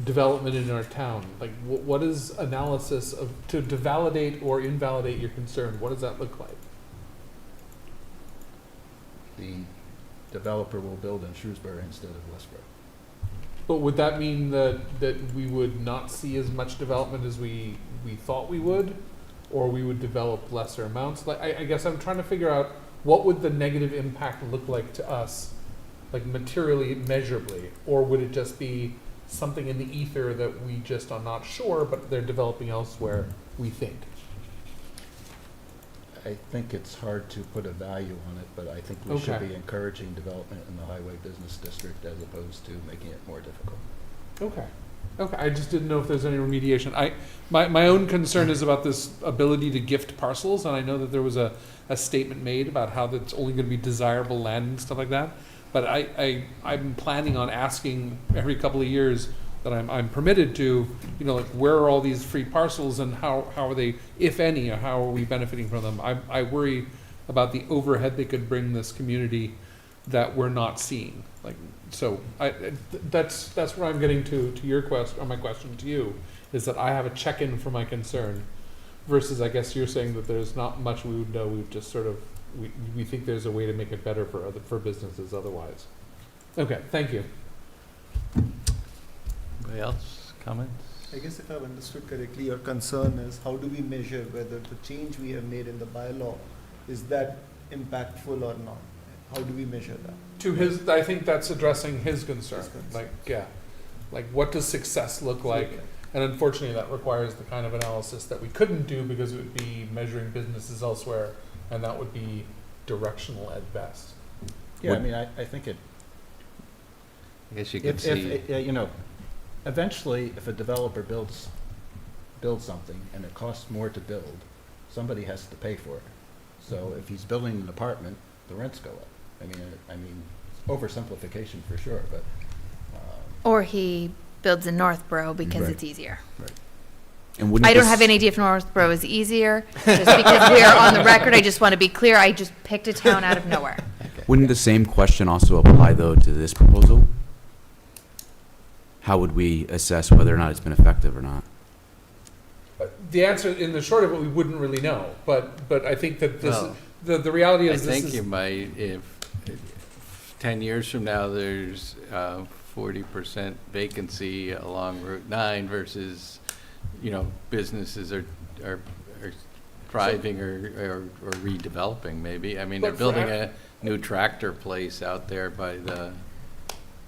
development in our town? Like, what is analysis of, to validate or invalidate your concern, what does that look like? The developer will build in Shrewsbury instead of Westborough. But would that mean that we would not see as much development as we thought we would? Or we would develop lesser amounts? Like, I guess I'm trying to figure out, what would the negative impact look like to us, like materially, measurably? Or would it just be something in the ether that we just are not sure, but they're developing elsewhere, we think? I think it's hard to put a value on it, but I think we should Okay. be encouraging development in the highway business district as opposed to making it more difficult. Okay. Okay, I just didn't know if there's any remediation. My own concern is about this ability to gift parcels, and I know that there was a statement made about how that's only gonna be desirable land and stuff like that. But I'm planning on asking every couple of years that I'm permitted to, like, where are all these free parcels and how are they, if any, or how are we benefiting from them? I worry about the overhead they could bring this community that we're not seeing. Like, so that's where I'm getting to your question, or my question to you, is that I have a check-in for my concern, versus I guess you're saying that there's not much we would know. We've just sort of, we think there's a way to make it better for businesses otherwise. Okay, thank you. Anybody else, comments? I guess if I've understood correctly, your concern is how do we measure whether the change we have made in the bylaw, is that impactful or not? How do we measure that? To his, I think that's addressing his concern, His concern. like, yeah, like what does success look like? And unfortunately, that requires the kind of analysis that we couldn't do because it would be measuring businesses elsewhere, and that would be directional at best. Yeah, I mean, I think it, I guess you could if, see, you know, eventually, if a developer builds something and it costs more to build, somebody has to pay for it. So if he's building an apartment, the rents go up. I mean, oversimplification for sure, but, Or he builds in Northborough because Right. it's easier. And wouldn't I don't this- have any idea if Northborough is easier, just because we are on the record. I just want to be clear. I just picked a town out of nowhere. Wouldn't the same question also apply, though, to this proposal? How would we assess whether or not it's been effective or not? The answer, in the short of it, we wouldn't really know, but I think that this, Well, the reality I is this think you is, might, if 10 years from now, there's 40% vacancy along Route 9 versus, you know, businesses are thriving or redeveloping maybe. I mean, they're But for building ac- a new tractor place out there by the,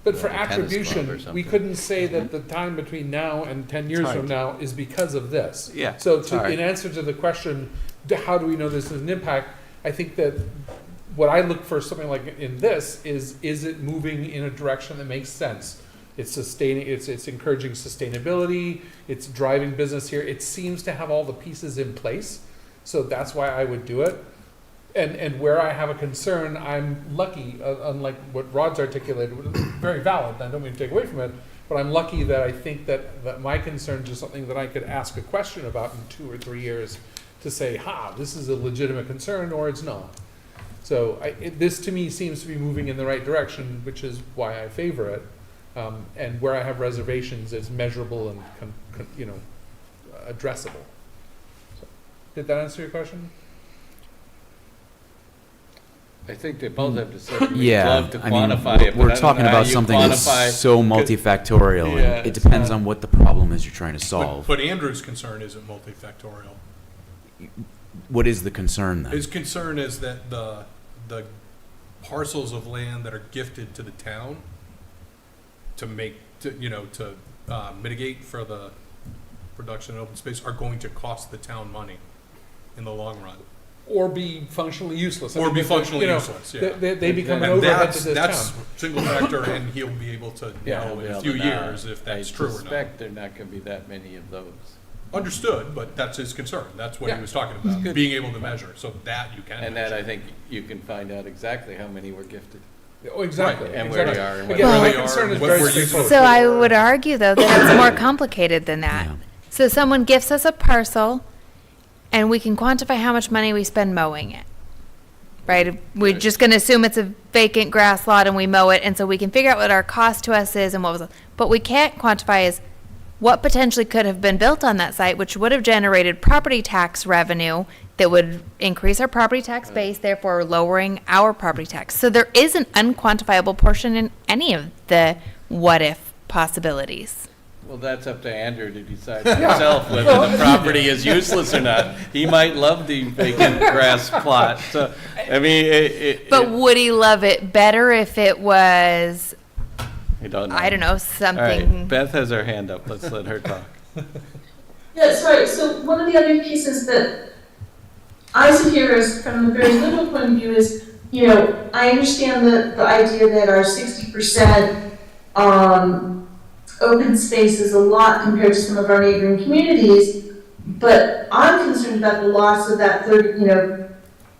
but for tennis club or attribution, we something. couldn't say that the time between now and 10 years from now is because of this. yeah. So it's hard. in answer to the question, how do we know this is an impact? I think that what I look for something like in this is it moving in a direction that makes sense? It's sustaining, it's encouraging sustainability, it's driving business here. It seems to have all the pieces in place, so that's why I would do it. And where I have a concern, I'm lucky, unlike what Rod's articulated, which is very valid, and I don't mean to take away from it, but I'm lucky that I think that my concerns are something that I could ask a question about in 2 or 3 years to say, this is a legitimate concern, or it's not. So this to me seems to be moving in the right direction, which is why I favor it. And where I have reservations, it's measurable and, addressable. So, did that answer your question? I think they both have to say, we'd Yeah, love to I mean, quantify it, but I we're don't talking know how about you something that's quantify- so multifactorial, Yeah, and it it's depends not- on what the problem is you're trying to solve. But Andrew's concern isn't multifactorial. What is the concern then? His concern is that the parcels of land that are gifted to the town to mitigate for the reduction in open space are going to cost the town money in the long run. Or be functionally useless. I Or mean, be they- functionally you know, useless, yeah. They become an And overhead to this that's town. single factor, and he'll be able to Yeah, know in Well, a few now, years if that's true I or not. suspect there are not going to be that many of those. Understood, but that's his concern. That's what he Yeah. was talking about, Good. being able to measure, so that you can And then I measure. think you can find out exactly how many were gifted. Oh, exactly. Right, and where they exactly. are and what Again, they my are, concern is what very we're using. straightforward. So I would argue, though, that it's more complicated than that. Yeah. So someone gifts us a parcel, and we can quantify how much money we spend mowing it. Right? We're just going to assume it's a vacant grass lot and we mow it, and so we can figure out what our cost to us is and what was. But we can't quantify is what potentially could have been built on that site, which would have generated property tax revenue that would increase our property tax base, therefore lowering our property tax. So there is an unquantifiable portion in any of the what-if possibilities. Well, that's up to Andrew to decide for himself whether the property is useless or not. He might love the vacant grass plot, so, I mean, But would he love it better if it was, I don't know. I don't know, All right, something? Beth has her hand up. Let's let her talk. Yeah, sorry, so one of the other pieces that I see here is from a very little point of view is, I understand the idea that our 60% open space is a lot compared to some of our neighboring communities, but I'm concerned about the loss of that 30,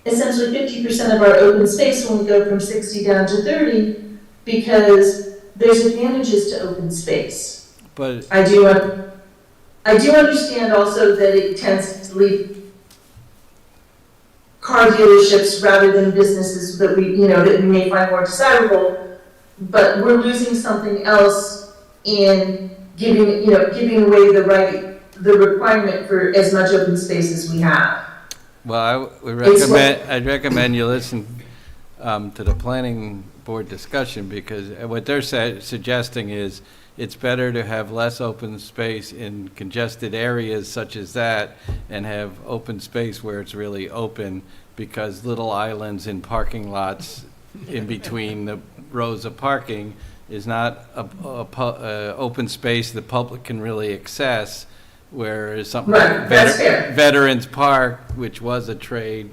essentially 50% of our open space when we go from 60 down to 30, because there's advantages to open space. But I do understand also that it tends to leave car dealerships rather than businesses that we may find more desirable, but we're losing something else in giving away the requirement for as much open space as we have. Well, I'd recommend you listen to the planning board discussion, because what they're suggesting is it's better to have less open space in congested areas such as that and have open space where it's really open because little islands in parking lots in between the rows of parking is not a open space the public can really access, whereas something Right, like that's fair. Veterans Park, which was a trade,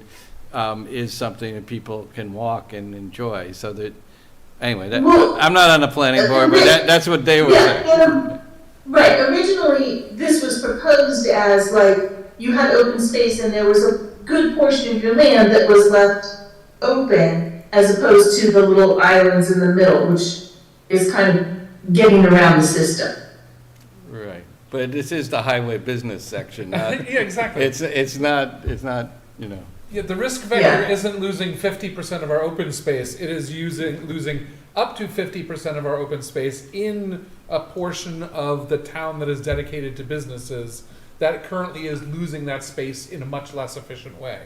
is something that people can walk and enjoy. So that, anyway, Well, I'm not on the planning board, but that's what they were saying. Yeah, right, originally, this was proposed as like, you had open space and there was a good portion of your land that was left open, as opposed to the little islands in the middle, which is kind of getting around the system. Right, but this is the highway business section, not, Yeah, exactly. it's not, you know. Yeah, the risk vector Yeah. isn't losing 50% of our open space. It is losing up to 50% of our open space in a portion of the town that is dedicated to businesses that currently is losing that space in a much less efficient way.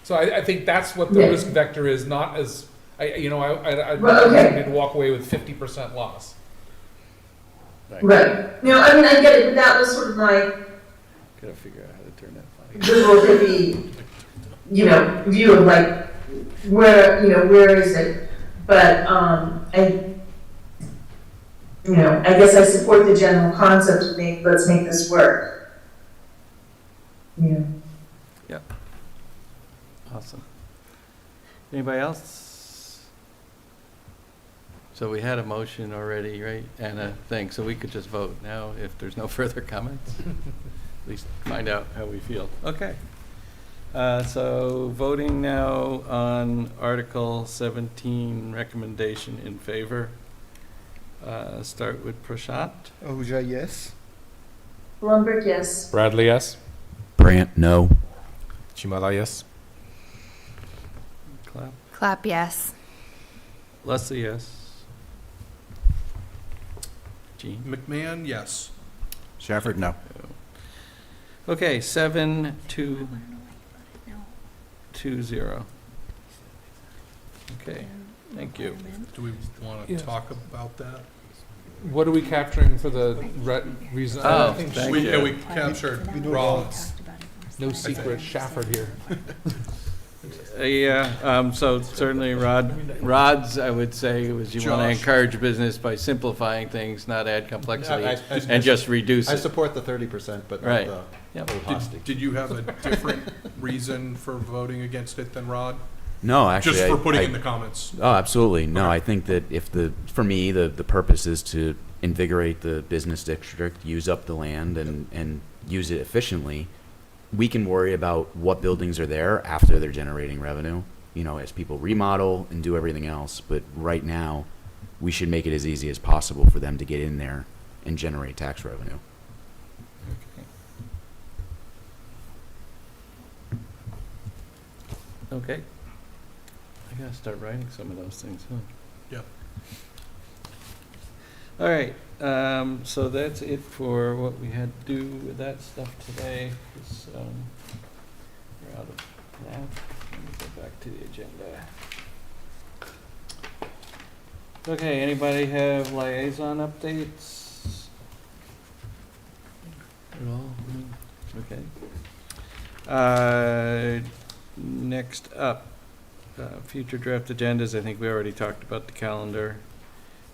So I think that's what the Yeah. risk vector is, not as, I'd Well, okay. to walk away with 50% loss. Right, no, I mean, I get it, but that was sort of my Gotta figure out how to turn that funny. liberal hippie, view of like, where is it? But, I guess I support the general concept of let's make this work. Yeah. Awesome. Anybody else? So we had a motion already, right, and a thing, so we could just vote now if there's no further comments. At least find out how we feel. Okay. So voting now on Article 17, recommendation in favor. Start with Prashant. Ahuja, yes. Blumberg, yes. Bradley, yes? Brant, no. Chimala, yes. Clap. Clap, yes. Leslie, yes. Jean? McMahon, yes. Shafford, no. Okay, 7-2-0. Okay, thank you. Do we want to Yes. talk about that? What are we capturing for the reason? I Oh, think thank We, you. yeah, we captured Rollins. no secret Shafford here. Yeah, so certainly Rod's, I would say, was you want to Josh. encourage business by simplifying things, not add complexity, I- and just reduce I it. support the 30%, but Right. not Yep. the whole hostage. Did you have a different reason for voting against it than Rod? No, actually. Just for I- putting I- in the comments? Oh, absolutely. No, Okay. I think that for me, the purpose is to invigorate the business district, use up the land and use it efficiently. We can worry about what buildings are there after they're generating revenue, as people remodel and do everything else. But right now, we should make it as easy as possible for them to get in there and generate tax revenue. Okay. I gotta start writing some of those things, huh? Yep. All right, so that's it for what we had to do with that stuff today. 'Cause, we're out of that. Let me go back to the agenda. Okay, anybody have liaison updates? At all? Okay. Next up, future draft agendas. I think we already talked about the calendar.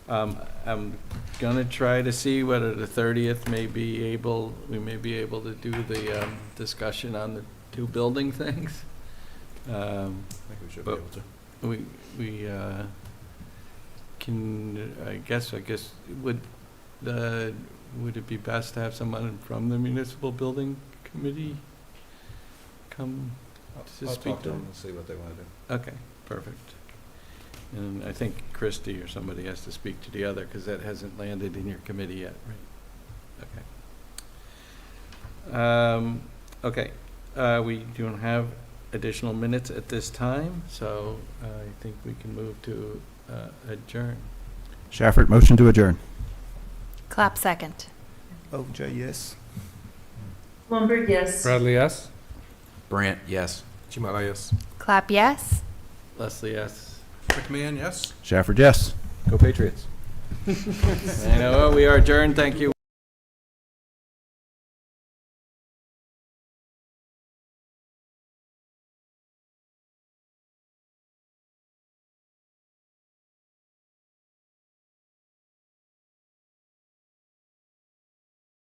I'm gonna try to see whether the 30th we may be able to do the discussion on the two building things. I think we should be But- able to. We can, I guess, would it be best to have someone from the municipal building committee come to I'll speak talk to them and see what they want to do. Okay, perfect. And I think Christie or somebody has to speak to the other, because that hasn't landed in your committee yet, right? Okay. Okay, we don't have additional minutes at this time, so I think we can move to adjourn. Shafford, motion to adjourn. Clap second. Ahuja, yes. Blumberg, yes. Bradley, yes? Brant, yes. Chimala, yes. Clap, yes. Leslie, yes. McMahon, yes? Shafford, yes. Go Patriots. I know, we are adjourned, thank you.